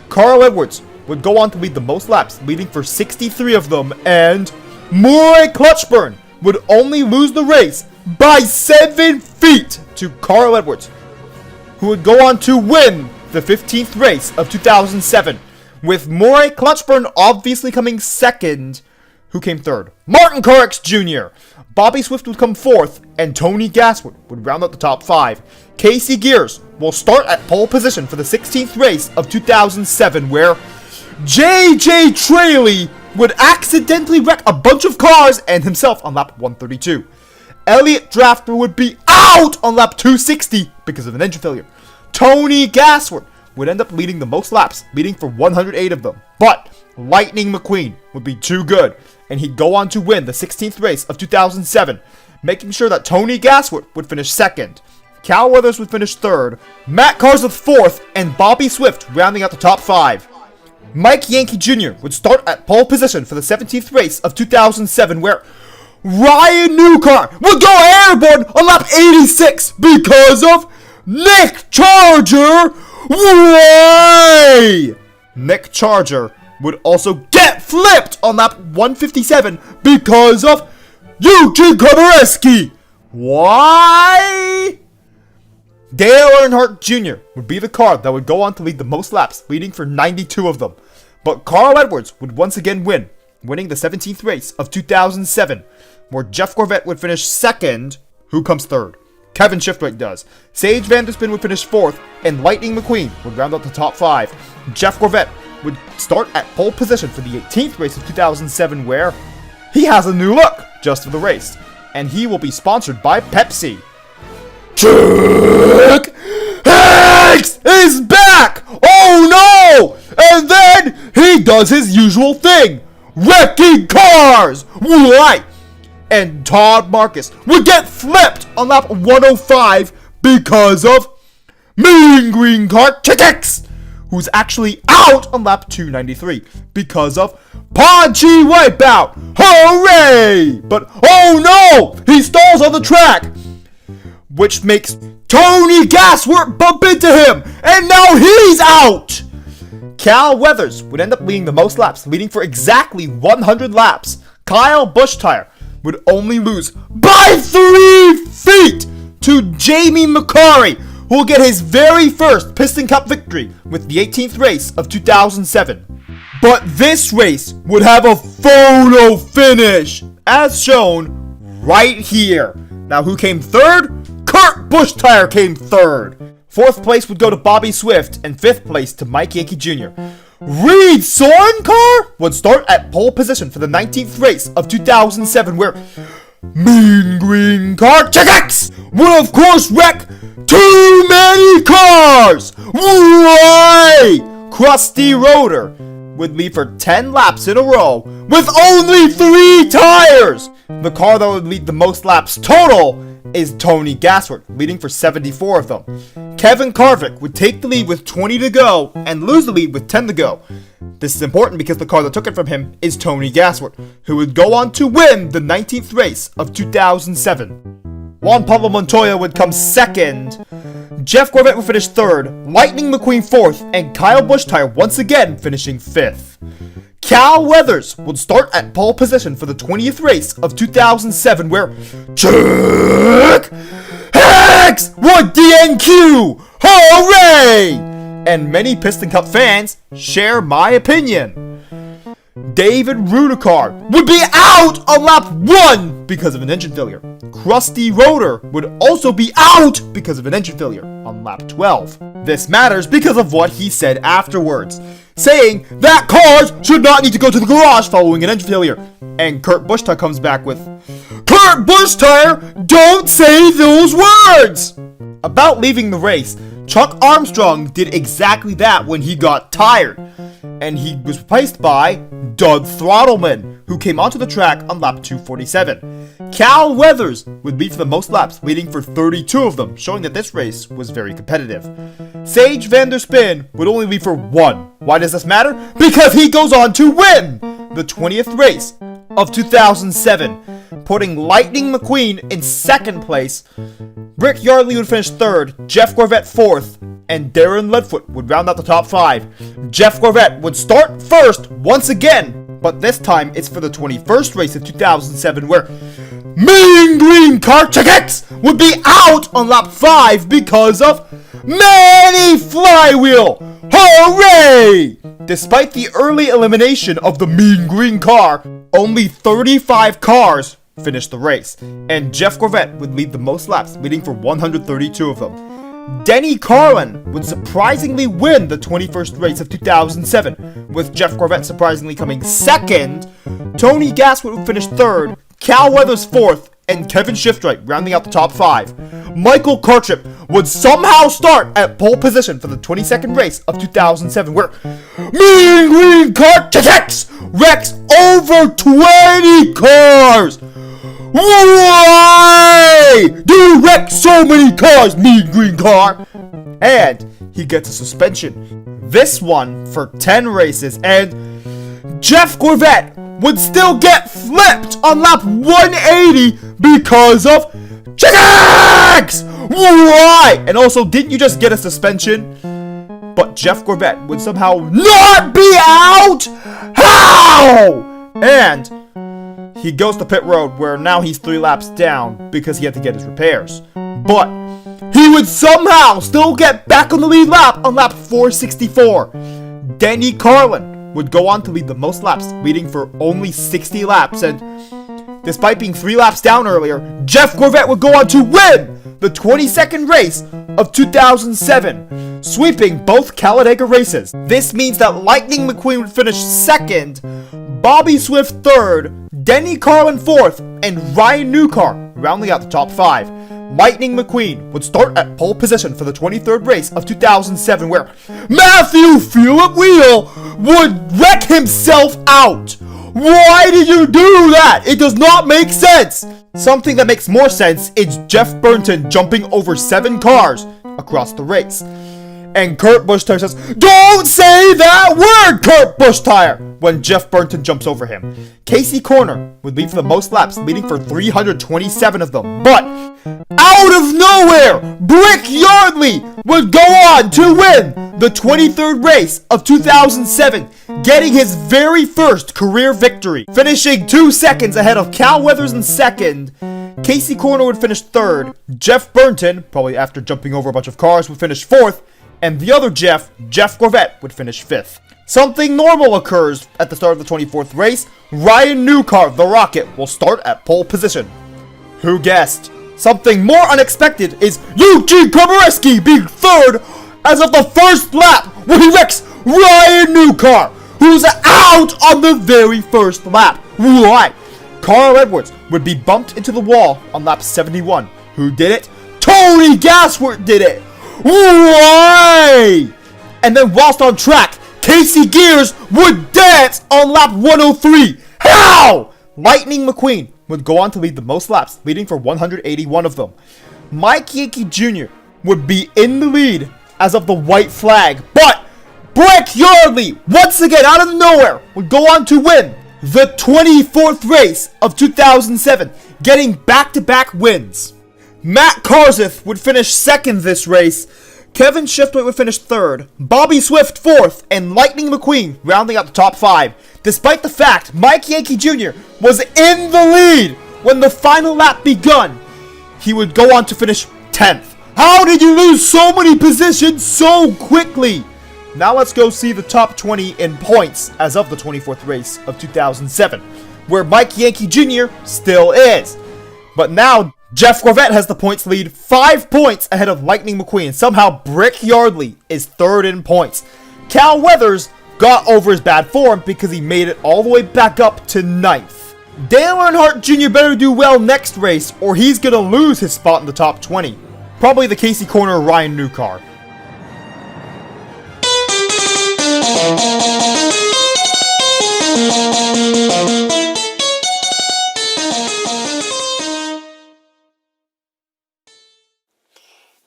Carl Edwards would go on to lead the most laps, leading for 63 of them, and Murray Clutchburn would only lose the race by 7 feet to Carl Edwards, who would go on to win the 15th race of 2007, with Murray Clutchburn obviously coming second. Who came third? Martin Truex Jr. Bobby Swift would come fourth, and Tony Gaswood would round out the top five. Casey Gears will start at pole position for the 16th race of 2007, where JJ Traley would accidentally wreck a bunch of cars and himself on lap 132. Elliott Drafter would be out on lap 260 because of an engine failure. Tony Gaswood would end up leading the most laps, leading for 108 of them. But Lightning McQueen would be too good, and he'd go on to win the 16th race of 2007, making sure that Tony Gaswood would finish second. Cal Weathers would finish third, Matt Kenseth fourth, and Bobby Swift rounding out the top five. Mike Yankee Jr. would start at pole position for the 17th race of 2007, where Ryan Newcar would go airborne on lap 86 because of Nick Charger Way! Nick Charger would also get flipped on lap 157 because of Eugene Komareski. Why? Dale Earnhardt Jr. would be the car that would go on to lead the most laps, leading for 92 of them. But Carl Edwards would once again win, winning the 17th race of 2007, where Jeff Gorvette would finish second. Who comes third? Kevin Shiftwright does. Sage Vanderspin would finish fourth, and Lightning McQueen would round out the top five. Jeff Gorvette would start at pole position for the 18th race of 2007, where he has a new look just for the race, and he will be sponsored by Pepsi. Chuck Hicks is back! Oh no! And then he does his usual thing, wrecking cars! Right! And Todd Marcus would get flipped on lap 105 because of Mean Green Car Hicks, who's actually out on lap 293 because of Paunchy Wipeout. Hooray! But oh no! He stalls on the track, which makes Tony Gasworth bump into him, and now he's out! Cal Weathers would end up leading the most laps, leading for exactly 100 laps. Kyle Busch would only lose by 3 feet to Jamie McCarry, who will get his very first Piston Cup victory with the 18th race of 2007. But this race would have a photo finish, as shown right here. Now who came third? Kurt Busch came third. Fourth place would go to Bobby Swift, and fifth place to Mike Yankee Jr. Reed Soren car would start at pole position for the 19th race of 2007, where Mean Green Car Hicks would of course wreck too many cars! Why? Krusty Rotor would lead for 10 laps in a row with only 3 tires! The car that would lead the most laps total is Tony Gasworth, leading for 74 of them. Kevin Harvick would take the lead with 20 to go and lose the lead with 10 to go. This is important because the car that took it from him is Tony Gasworth, who would go on to win the 19th race of 2007. Juan Pablo Montoya would come second. Jeff Gorvette would finish third, Lightning McQueen fourth, and Kyle Busch once again finishing fifth. Cal Weathers would start at pole position for the 20th race of 2007, where Chuck Hicks would DNQ! Hooray! and many Piston Cup fans share my opinion. David Rudikar would be out on lap 1 because of an engine failure. Krusty Rotor would also be out because of an engine failure on lap 12. This matters because of what he said afterwards, saying that cars should not need to go to the garage following an engine failure. And Kurt Busch-Tire comes back with, "Kurt Busch-Tire, don't say those words!" About leaving the race, Chuck Armstrong did exactly that when he got tired, and he was replaced by Doug Throttleman, who came onto the track on lap 247. Cal Weathers would lead for the most laps, leading for 32 of them, showing that this race was very competitive. Sage Vanderspin would only lead for 1. Why does this matter? Because he goes on to win the 20th race of 2007, putting Lightning McQueen in 2nd place. Rick Yardley would finish 3rd, Jeff Gorvette 4th, and Darren Ledfoot would round out the top 5. Jeff Gorvette would start 1st once again, but this time it's for the 21st race of 2007, where Mean Green Car Check X would be out on lap 5 because of Manny Flywheel. Hooray! Despite the early elimination of the Mean Green Car, only 35 cars finished the race, and Jeff Gorvette would lead the most laps, leading for 132 of them. Denny Carlin would surprisingly win the 21st race of 2007, with Jeff Gorvette surprisingly coming 2nd. Tony Gasswood would finish 3rd, Cal Weathers 4th, and Kevin Shiftright rounding out the top 5. Michael Cartrip would somehow start at pole position for the 22nd race of 2007, where Mean Green Car X wrecks over 20 cars! Why do you wreck so many cars, Mean Green Car? And he gets a suspension. This one for 10 races, and Jeff Gorvette would still get flipped on lap 180 because of chickens! Why? And also, didn't you just get a suspension? But Jeff Gorvette would somehow not be out? How? And he goes to pit road, where now he's 3 laps down because he had to get his repairs. But he would somehow still get back on the lead lap on lap 464. Denny Carlin would go on to lead the most laps, leading for only 60 laps. And despite being 3 laps down earlier, Jeff Gorvette would go on to win the 22nd race of 2007, sweeping both Talladega races. This means that Lightning McQueen would finish 2nd, Bobby Swift 3rd, Denny Carlin 4th, and Ryan Newcar rounding out the top 5. Lightning McQueen would start at pole position for the 23rd race of 2007, where Matthew Philip Wheel would wreck himself out. Why did you do that? It does not make sense. Something that makes more sense is Jeff Burton jumping over 7 cars across the race. And Kurt Busch-Tire says, "Don't say that word, Kurt Busch-Tire!" when Jeff Burton jumps over him. Casey Corner would lead for the most laps, leading for 327 of them. But out of nowhere, Brick Yardley would go on to win the 23rd race of 2007, getting his very first career victory, finishing 2 seconds ahead of Cal Weathers in 2nd. Casey Corner would finish 3rd. Jeff Burton, probably after jumping over a bunch of cars, would finish 4th. And the other Jeff Gorvette, would finish 5th. Something normal occurs at the start of the 24th race. Ryan Newcar, the Rocket, will start at pole position. Who guessed? Something more unexpected is Eugene Komareski being 3rd as of the first lap, where he wrecks Ryan Newcar, who's out on the very first lap. Why? Carl Edwards would be bumped into the wall on lap 71. Who did it? Tony Gassworth did it. Why? And then whilst on track, Casey Gears would dance on lap 103. How? Lightning McQueen would go on to lead the most laps, leading for 181 of them. Mike Yankee Jr. would be in the lead as of the white flag, but Brick Yardley, once again out of nowhere, would go on to win the 24th race of 2007, getting back-to-back wins. Matt Karseth would finish 2nd this race, Kevin Shiftright would finish 3rd, Bobby Swift 4th, and Lightning McQueen rounding out the top 5, despite the fact Mike Yankee Jr. was in the lead when the final lap begun. He would go on to finish 10th. How did you lose so many positions so quickly? Now let's go see the top 20 in points as of the 24th race of 2007, where Mike Yankee Jr. still is. But now, Jeff Gorvette has the points lead 5 points ahead of Lightning McQueen. Somehow, Brick Yardley is third in points. Cal Weathers got over his bad form because he made it all the way back up to 9th. Dale Earnhardt Jr. better do well next race or he's gonna lose his spot in the top 20. Probably the Casey Corner Ryan Newcar.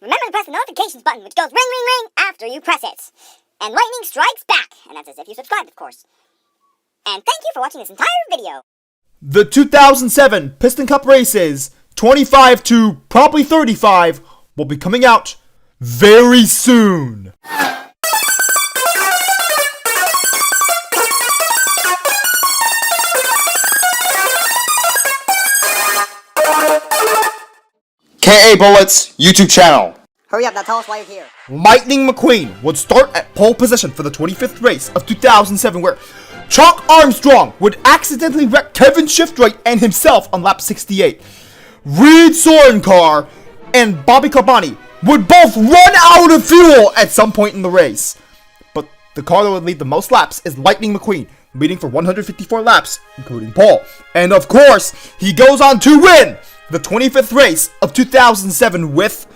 Remember to press the notifications button, which goes ring, ring, ring after you press it. And lightning strikes back, and that's as if you subscribed, of course. And thank you for watching this entire video. The 2007 Piston Cup races, 25 to probably 35, will be coming out very soon. KA Bullets YouTube channel. Hurry up, now tell us why you're here. Lightning McQueen would start at pole position for the 25th race of 2007, where Chuck Armstrong would accidentally wreck Kevin Shiftright and himself on lap 68. Reed Sorenkar and Bobby Carboni would both run out of fuel at some point in the race. But the car that would lead the most laps is Lightning McQueen, leading for 154 laps, including pole. And of course, he goes on to win the 25th race of 2007 with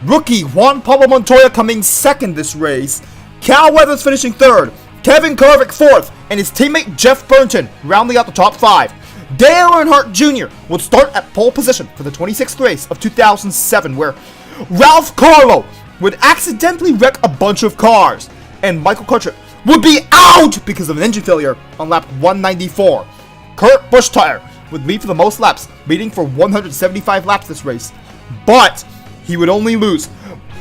rookie Juan Pablo Montoya coming second this race, Cal Weathers finishing third, Kevin Carvick fourth, and his teammate Jeff Burnton rounding out the top 5. Dale Earnhardt Jr. would start at pole position for the 26th race of 2007, where Ralph Carlo would accidentally wreck a bunch of cars, and Michael Cuttrick would be out because of an engine failure on lap 194. Kurt Busch would lead for the most laps, leading for 175 laps this race, but he would only lose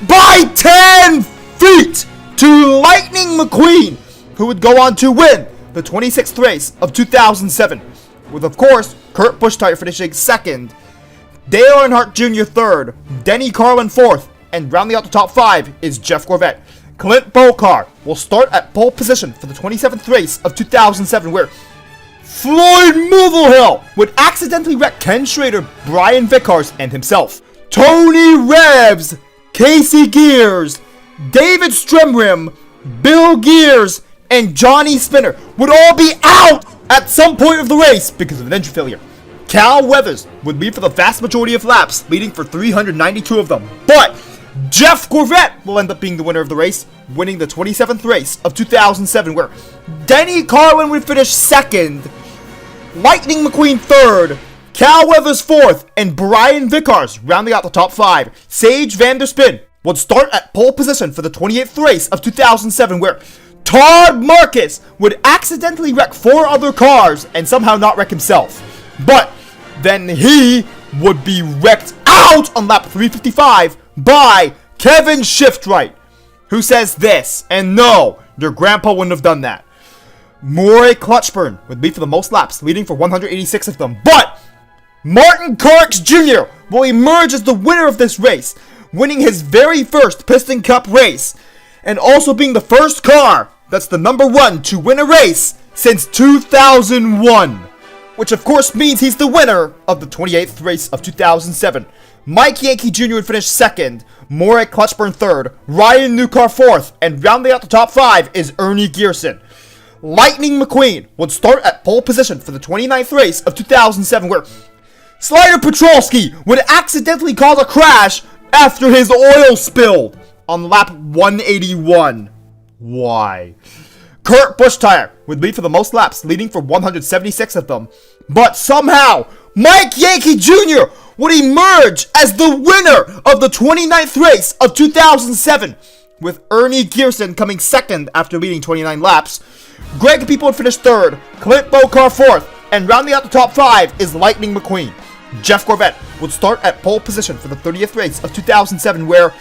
by 10 feet to Lightning McQueen, who would go on to win the 26th race of 2007, with of course Kurt Busch finishing second, Dale Earnhardt Jr. third, Denny Carlin fourth, and rounding out the top 5 is Jeff Gorvette. Clint Bowcar will start at pole position for the 27th race of 2007, where Floyd Mulvihill would accidentally wreck Ken Schrader, Brian Vickers, and himself. Tony Revs, Casey Gears, David Stremrim, Bill Gears, and Johnny Spinner would all be out at some point of the race because of an engine failure. Cal Weathers would lead for the vast majority of laps, leading for 392 of them. But Jeff Gorvette will end up being the winner of the race, winning the 27th race of 2007, where Denny Carlin would finish second, Lightning McQueen third, Cal Weathers fourth, and Brian Vickers rounding out the top 5. Sage Vanderspin would start at pole position for the 28th race of 2007, where Todd Marcus would accidentally wreck 4 other cars and somehow not wreck himself. But then he would be wrecked out on lap 355 by Kevin Shiftright, who says this, and no, your grandpa wouldn't have done that. Murray Clutchburn would lead for the most laps, leading for 186 of them, but Martin Carrix Jr. will emerge as the winner of this race, winning his very first Piston Cup race, and also being the first car that's the number 1 to win a race since 2001. Which of course means he's the winner of the 28th race of 2007. Mike Yankee Jr. would finish second, Murray Clutchburn third, Ryan Newcar fourth, and rounding out the top 5 is Ernie Gearson. Lightning McQueen would start at pole position for the 29th race of 2007, where Slider Petrolsky would accidentally cause a crash after his oil spilled on lap 181. Why? Kurt Busch would lead for the most laps, leading for 176 of them. But somehow, Mike Yankee Jr. would emerge as the winner of the 29th race of 2007, with Ernie Gearson coming second after leading 29 laps. Greg People would finish third, Clint Bowcar fourth, and rounding out the top 5 is Lightning McQueen. Jeff Gorvette would start at pole position for the 30th race of 2007, where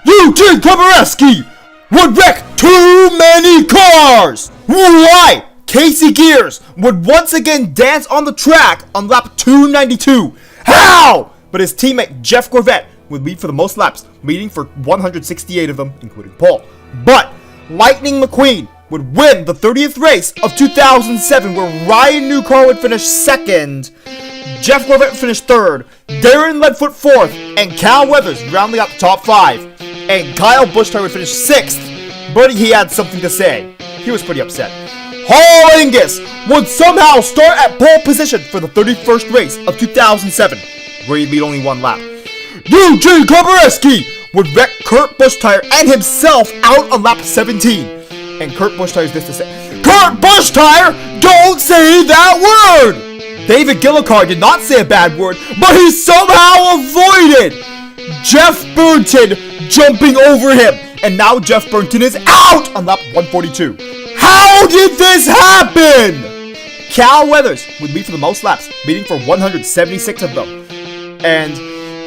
Eugene Komareski would wreck too many cars! Why? Casey Gears would once again dance on the track on lap 292. How? But his teammate Jeff Gorvette would lead for the most laps, leading for 168 of them, including pole. But Lightning McQueen would win the 30th race of 2007, where Ryan Newcar would finish second, Jeff Gorvette would finish third, Darren Ledfoot fourth, and Cal Weathers rounding out the top 5. And Kyle Busch would finish sixth, but he had something to say. He was pretty upset. Hall Angus would somehow start at pole position for the 31st race of 2007, where he'd lead only one lap. Eugene Kobareski would wreck Kurt Busch and himself out on lap 17. And Kurt Busch has this to say: Kurt Busch, don't say that word! David Gillicar did not say a bad word, but he somehow avoided Jeff Burton jumping over him. And now Jeff Burton is out on lap 142. How did this happen? Cal Weathers would lead for the most laps, leading for 176 of them. And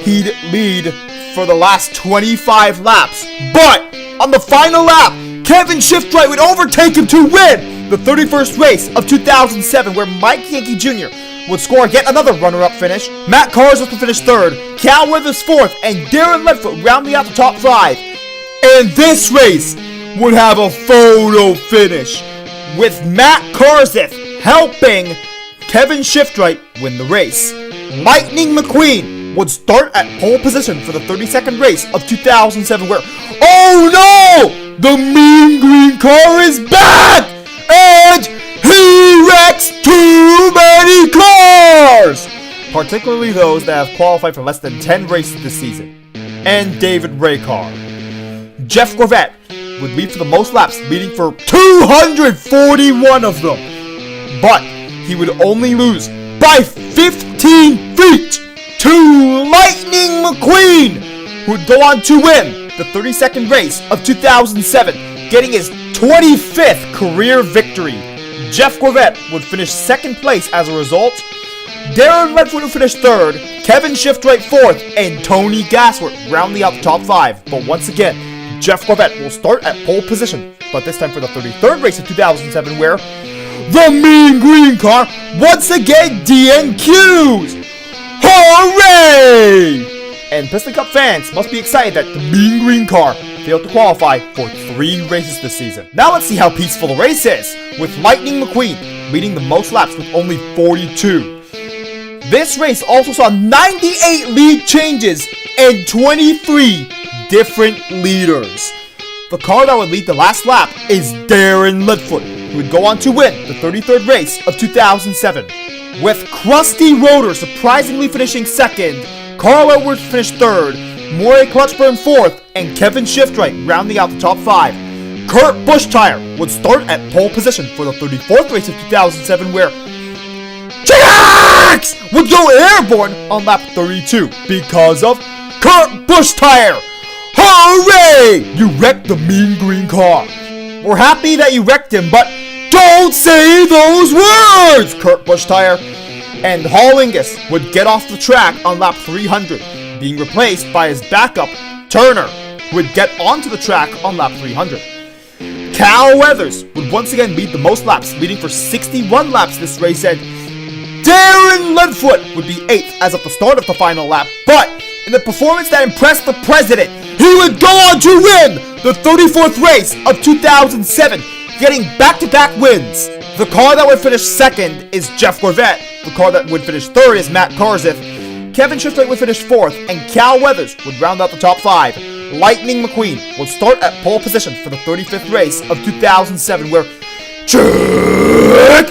he'd lead for the last 25 laps. But on the final lap, Kevin Shiftwright would overtake him to win the 31st race of 2007, where Mike Yankee Jr. would score yet another runner-up finish. Matt Carswell would finish third, Cal Weathers fourth, and Darren Ledfoot rounding out the top 5. And this race would have a photo finish, with Matt Carswell helping Kevin Shiftwright win the race. Lightning McQueen would start at pole position for the 32nd race of 2007, where, oh no! The Mean Green car is back! And he wrecks too many cars! Particularly those that have qualified for less than 10 races this season. And David Raycar. Jeff Gorvette would lead for the most laps, leading for 241 of them. But he would only lose by 15 feet to Lightning McQueen, who would go on to win the 32nd race of 2007, getting his 25th career victory. Jeff Gorvette would finish second place as a result. Darren Ledfoot would finish third, Kevin Shiftwright fourth, and Tony Gassworth rounding out the top 5. But once again, Jeff Gorvette will start at pole position, but this time for the 33rd race of 2007, where the Mean Green car once again DNQs! Hooray! And Piston Cup fans must be excited that the Mean Green car failed to qualify for 3 races this season. Now let's see how peaceful the race is, with Lightning McQueen leading the most laps with only 42. This race also saw 98 lead changes and 23 different leaders. The car that would lead the last lap is Darren Ledfoot, who would go on to win the 33rd race of 2007. With Krusty Rotor surprisingly finishing second, Carl Edwards finished third, Maury Clutchburn fourth, and Kevin Shiftwright rounding out the top 5. Kurt Busch would start at pole position for the 34th race of 2007, where Jax would go airborne on lap 32 because of Kurt Busch Hooray! You wrecked the Mean Green car. We're happy that you wrecked him, but don't say those words, Kurt Busch And Hall Angus would get off the track on lap 300, being replaced by his backup, Turner, who would get onto the track on lap 300. Cal Weathers would once again lead the most laps, leading for 61 laps this race, and Darren Ledfoot would be 8th as of the start of the final lap, but in the performance that impressed the president, he would go on to win the 34th race of 2007, getting back-to-back wins. The car that would finish second is Jeff Gorvette. The car that would finish third is Matt Carswell. Kevin Shiftwright would finish fourth, and Cal Weathers would round out the top 5. Lightning McQueen will start at pole position for the 35th race of 2007, where Chick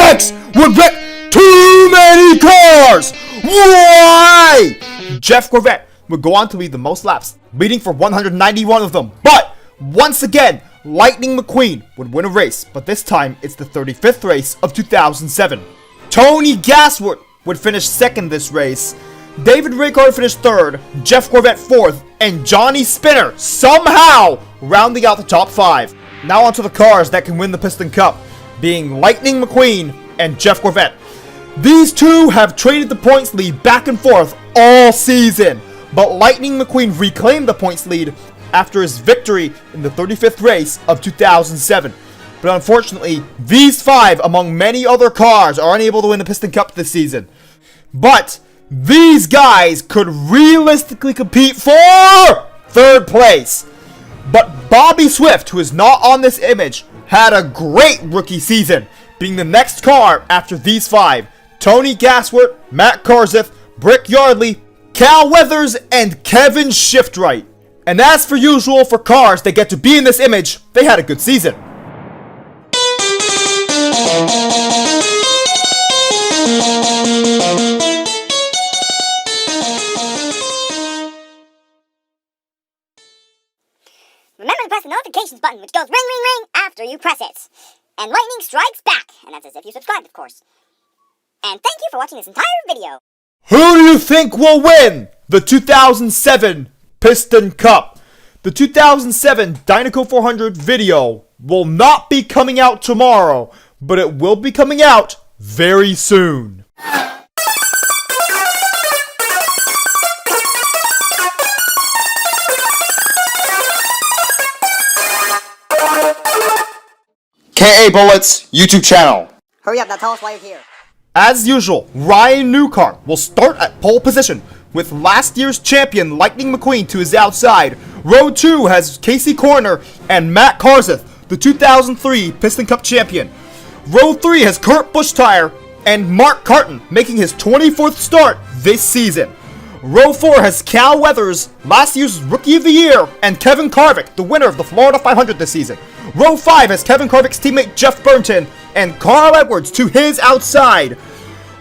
Hicks would wreck too many cars! Why? Jeff Gorvette would go on to lead the most laps, leading for 191 of them. But once again, Lightning McQueen would win a race, but this time it's the 35th race of 2007. Tony Gassworth would finish second this race. David Raycar finished third, Jeff Gorvette fourth, and Johnny Spinner somehow rounding out the top 5. Now onto the cars that can win the Piston Cup, being Lightning McQueen and Jeff Gorvette. These two have traded the points lead back and forth all season, but Lightning McQueen reclaimed the points lead after his victory in the 35th race of 2007. But unfortunately, these 5, among many other cars, are unable to win the Piston Cup this season. But these guys could realistically compete for 3rd place. But Bobby Swift, who is not on this image, had a great rookie season, being the next car after these 5. Tony Gasworth, Matt Karseth, Brick Yardley, Cal Weathers, and Kevin Shiftwright. And as for usual for cars that get to be in this image, they had a good season. Remember to press the notifications button, which goes ring, ring, ring after you press it. And lightning strikes back, and that's as if you subscribed, of course. And thank you for watching this entire video. Who do you think will win the 2007 Piston Cup? The 2007 Dynaco 400 video will not be coming out tomorrow, but it will be coming out very soon. KA Bullets YouTube channel. Hurry up, now tell us why you're here. As usual, Ryan Newcar will start at pole position with last year's champion Lightning McQueen to his outside. Row 2 has Casey Corner and Matt Karseth, the 2003 Piston Cup champion. Row 3 has Kurt Busch-Tire and Mark Carton making his 24th start this season. Row 4 has Cal Weathers, last year's Rookie of the Year, and Kevin Karvik, the winner of the Florida 500 this season. Row 5 has Kevin Karvik's teammate Jeff Burnton and Carl Edwards to his outside.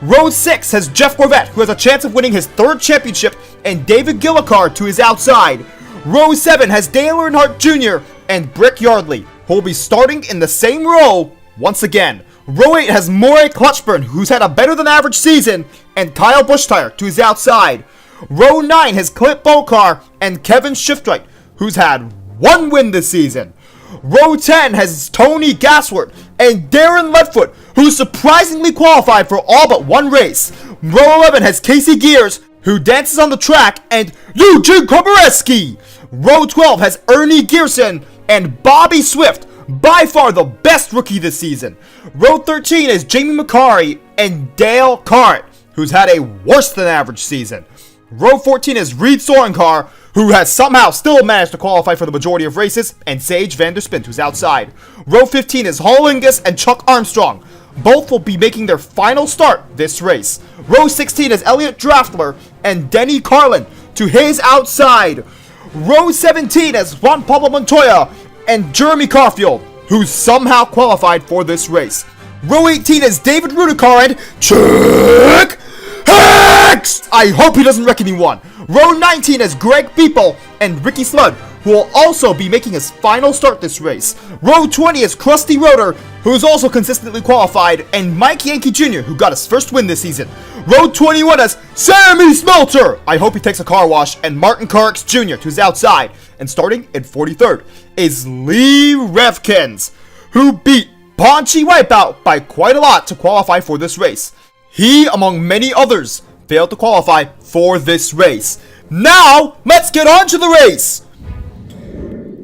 Row 6 has Jeff Corvette, who has a chance of winning his 3rd championship, and David Gillicar to his outside. Row 7 has Dale Earnhardt Jr. and Brick Yardley, who will be starting in the same row once again. Row 8 has Morey Clutchburn, who's had a better than average season, and Kyle Busch-Tire to his outside. Row 9 has Clint Bokar and Kevin Shiftwright, who's had 1 win this season. Row 10 has Tony Gasworth and Darren Ledfoot, who surprisingly qualified for all but 1 race. Row 11 has Casey Gears, who dances on the track, and Eugene Komareski. Row 12 has Ernie Gearson and Bobby Swift, by far the best rookie this season. Row 13 is Jamie McCarry and Dale Carrett, who's had a worse than average season. Row 14 is Reed Sorenkar, who has somehow still managed to qualify for the majority of races, and Sage Vanderspint, who's outside. Row 15 is Hall Ingus and Chuck Armstrong. Both will be making their final start this race. Row 16 is Elliot Draftler and Denny Carlin to his outside. Row 17 is Juan Pablo Montoya and Jeremy Carfield, who somehow qualified for this race. Row 18 is David Rudikar and Chuck Hicks! I hope he doesn't wreck anyone. Row 19 is Greg Beeple and Ricky Slood, who will also be making his final start this race. Row 20 is Krusty Roeder, who is also consistently qualified, and Mike Yankee Jr., who got his first win this season. Row 21 is Sammy Smelter, I hope he takes a car wash, and Martin Carrix Jr. to his outside. And starting in 43rd is Lee Revkins, who beat Paunchy Wipeout by quite a lot to qualify for this race. He, among many others, failed to qualify for this race. Now, let's get on to the race!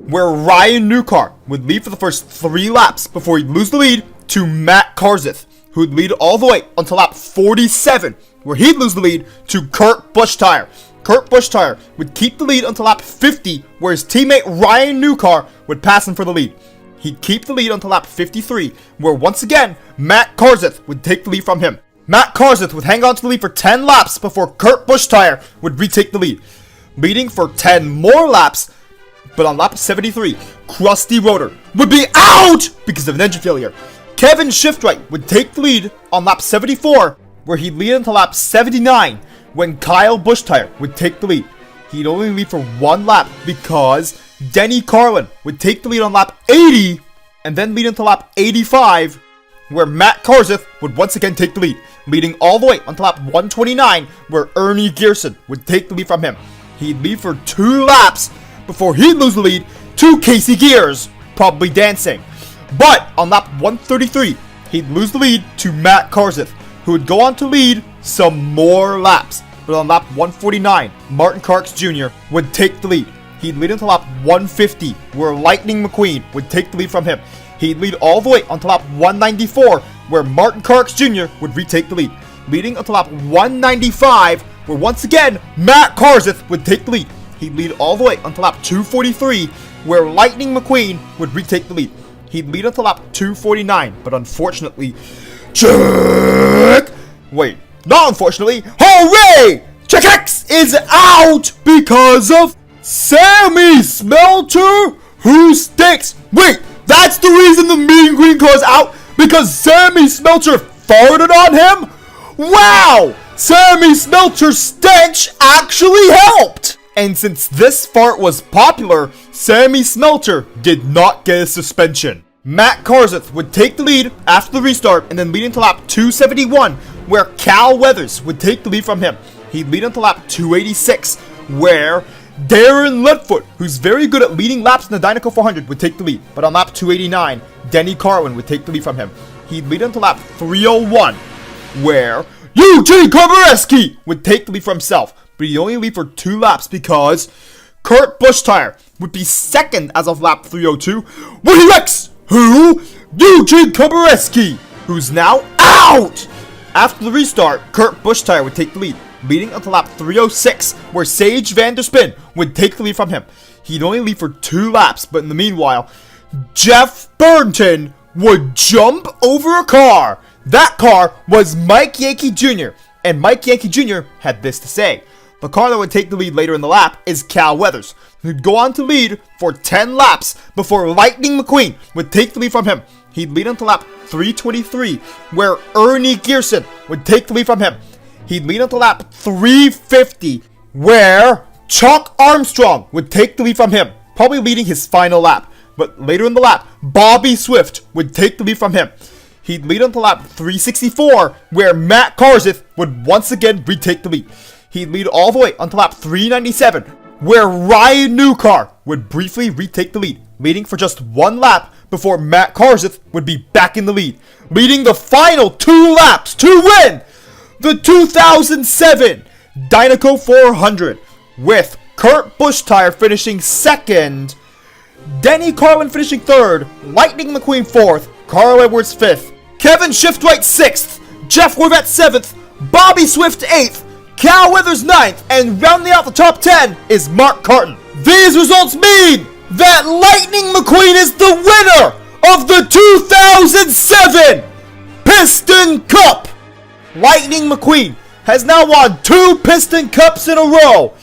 Where Ryan Newcar would lead for the first 3 laps before he'd lose the lead to Matt Karseth, who would lead all the way until lap 47, where he'd lose the lead to Kurt Busch-Tire. Kurt Busch-Tire would keep the lead until lap 50, where his teammate Ryan Newcar would pass him for the lead. He'd keep the lead until lap 53, where once again, Matt Karseth would take the lead from him. Matt Karseth would hang on to the lead for 10 laps before Kurt Busch-Tire would retake the lead, leading for 10 more laps. But on lap 73, Krusty Roeder would be out because of an engine failure. Kevin Shiftwright would take the lead on lap 74, where he'd lead until lap 79, when Kyle Busch-Tire would take the lead. He'd only lead for 1 lap because Denny Carlin would take the lead on lap 80, and then lead until lap 85, where Matt Karseth would once again take the lead, leading all the way until lap 129, where Ernie Gearson would take the lead from him. He'd lead for 2 laps before he'd lose the lead to Casey Gears, probably dancing. But on lap 133, he'd lose the lead to Matt Karseth, who would go on to lead some more laps. But on lap 149, Martin Carrix Jr. would take the lead. He'd lead until lap 150, where Lightning McQueen would take the lead from him. He'd lead all the way until lap 194, where Martin Carrix Jr. would retake the lead, leading until lap 195, where once again, Matt Karseth would take the lead. He'd lead all the way until lap 243, where Lightning McQueen would retake the lead. He'd lead until lap 249, but unfortunately, not unfortunately, hooray! Check X is out because of Sammy Smelter, who stinks. Wait, that's the reason the mean green car's out? Because Sammy Smelter farted on him? Wow! Sammy Smelter's stench actually helped! And since this fart was popular, Sammy Smelter did not get a suspension. Matt Karseth would take the lead after the restart and then lead into lap 271, where Cal Weathers would take the lead from him. He'd lead into lap 286, where Darren Leadfoot, who's very good at leading laps in the Dynaco 400, would take the lead. But on lap 289, Denny Carlin would take the lead from him. He'd lead into lap 301, where Eugene Komareski would take the lead for himself. But he'd only lead for 2 laps because Kurt Busch would be second as of lap 302, when he wrecks Eugene Komareski, who's now out! After the restart, Kurt Busch would take the lead, leading until lap 306, where Sage Vanderspin would take the lead from him. He'd only lead for 2 laps, but in the meanwhile, Jeff Burton would jump over a car. That car was Mike Yankee Jr., and Mike Yankee Jr. had this to say. The car that would take the lead later in the lap is Cal Weathers, who'd go on to lead for 10 laps before Lightning McQueen would take the lead from him. He'd lead until lap 323, where Ernie Gearson would take the lead from him. He'd lead until lap 350, where Chuck Armstrong would take the lead from him, probably leading his final lap. But later in the lap, Bobby Swift would take the lead from him. He'd lead until lap 364, where Matt Karseth would once again retake the lead. He'd lead all the way until lap 397, where Ryan Newcar would briefly retake the lead, leading for just 1 lap before Matt Karseth would be back in the lead, leading the final 2 laps to win the 2007 Dynaco 400, with Kurt Busch finishing second, Denny Carlin finishing third, Lightning McQueen fourth, Carl Edwards fifth, Kevin Shiftwright sixth, Jeff Corvette seventh, Bobby Swift eighth, Cal Weathers 9th, and rounding out the top 10 is Mark Carton. These results mean that Lightning McQueen is the winner of the 2007 Piston Cup. Lightning McQueen has now won 2 Piston Cups in a row,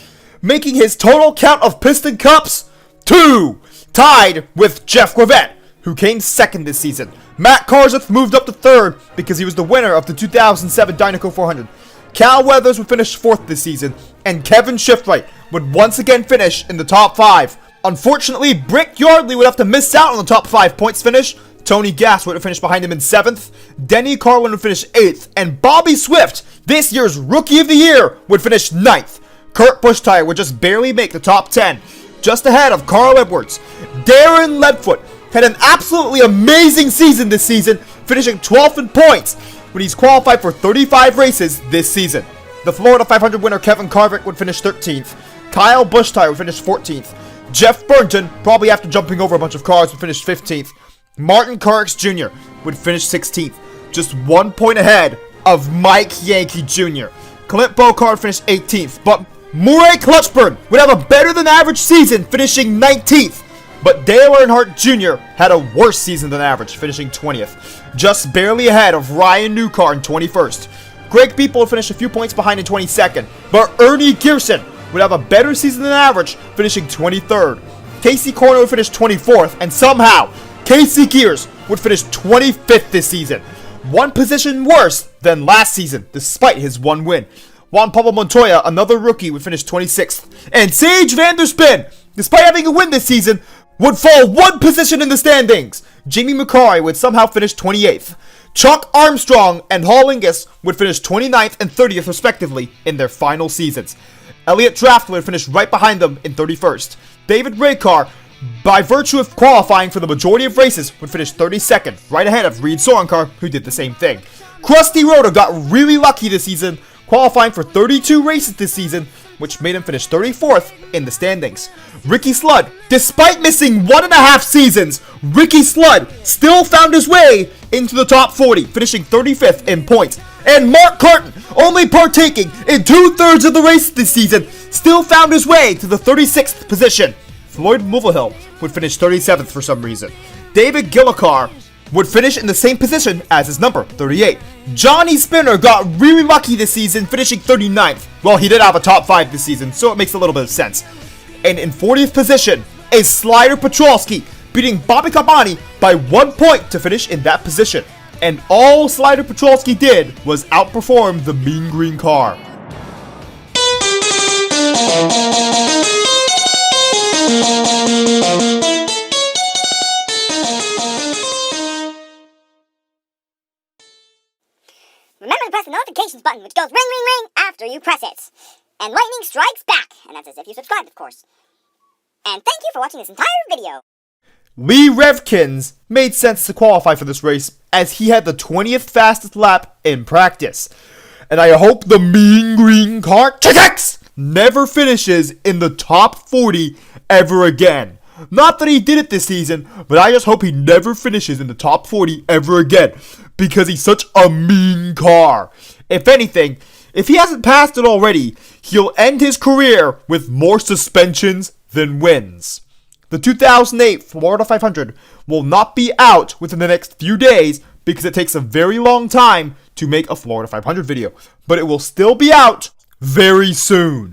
making his total count of Piston Cups 2, tied with Jeff Corvette, who came second this season. Matt Karseth moved up to third because he was the winner of the 2007 Dynaco 400. Cal Weathers would finish 4th this season, and Kevin Shiftwright would once again finish in the top 5. Unfortunately, Brick Yardley would have to miss out on the top 5 points finish. Tony Gass would have finished behind him in 7th. Denny Carlin would finish 8th, and Bobby Swift, this year's Rookie of the Year, would finish 9th. Kurt Busch would just barely make the top 10, just ahead of Carl Edwards. Darren Leadfoot had an absolutely amazing season this season, finishing 12th in points, when he's qualified for 35 races this season. The Florida 500 winner Kevin Carvick would finish 13th. Kyle Busch would finish 14th. Jeff Burton, probably after jumping over a bunch of cars, would finish 15th. Martin Carrix Jr. would finish 16th, just 1 point ahead of Mike Yankee Jr. Clint Bocard finished 18th, but Murray Clutchburn would have a better than average season, finishing 19th. But Dale Earnhardt Jr. had a worse season than average, finishing 20th, just barely ahead of Ryan Newcar in 21st. Greg Beeple would finish a few points behind in 22nd, but Ernie Gearson would have a better season than average, finishing 23rd. Casey Corner would finish 24th, and somehow, Casey Gears would finish 25th this season, 1 position worse than last season, despite his 1 win. Juan Pablo Montoya, another rookie, would finish 26th, and Sage Vanderspin, despite having a win this season, would fall 1 position in the standings. Jamie McCarry would somehow finish 28th. Chuck Armstrong and Hall Ingus would finish 29th and 30th respectively in their final seasons. Elliott Draft would finish right behind them in 31st. David Raycar, by virtue of qualifying for the majority of races, would finish 32nd, right ahead of Reed Sorenkar, who did the same thing. Krusty Rhoda got really lucky this season, qualifying for 32 races this season, which made him finish 34th in the standings. Ricky Sludd, despite missing 1.5 seasons, Ricky Sludd still found his way into the top 40, finishing 35th in points. And Mark Carton, only partaking in 2/3 of the race this season, still found his way to the 36th position, Floyd Mulvihill would finish 37th for some reason. David Gillicar would finish in the same position as his number, 38. Johnny Spinner got really lucky this season, finishing 39th. Well, he did have a top 5 this season, so it makes a little bit of sense. And in 40th position is Slider Petrolsky, beating Bobby Carboni by 1 point to finish in that position. And all Slider Petrolsky did was outperform the mean green car. Remember to press the notifications button, which goes ring, ring, ring after you press it. And lightning strikes back, and that's as if you subscribed, of course. And thank you for watching this entire video. Lee Revkins made sense to qualify for this race as he had the 20th fastest lap in practice. And I hope the mean green car never finishes in the top 40 ever again. Not that he did it this season, but I just hope he never finishes in the top 40 ever again, because he's such a mean car. If anything, if he hasn't passed it already, he'll end his career with more suspensions than wins. The 2008 Florida 500 will not be out within the next few days because it takes a very long time to make a Florida 500 video, but it will still be out very soon.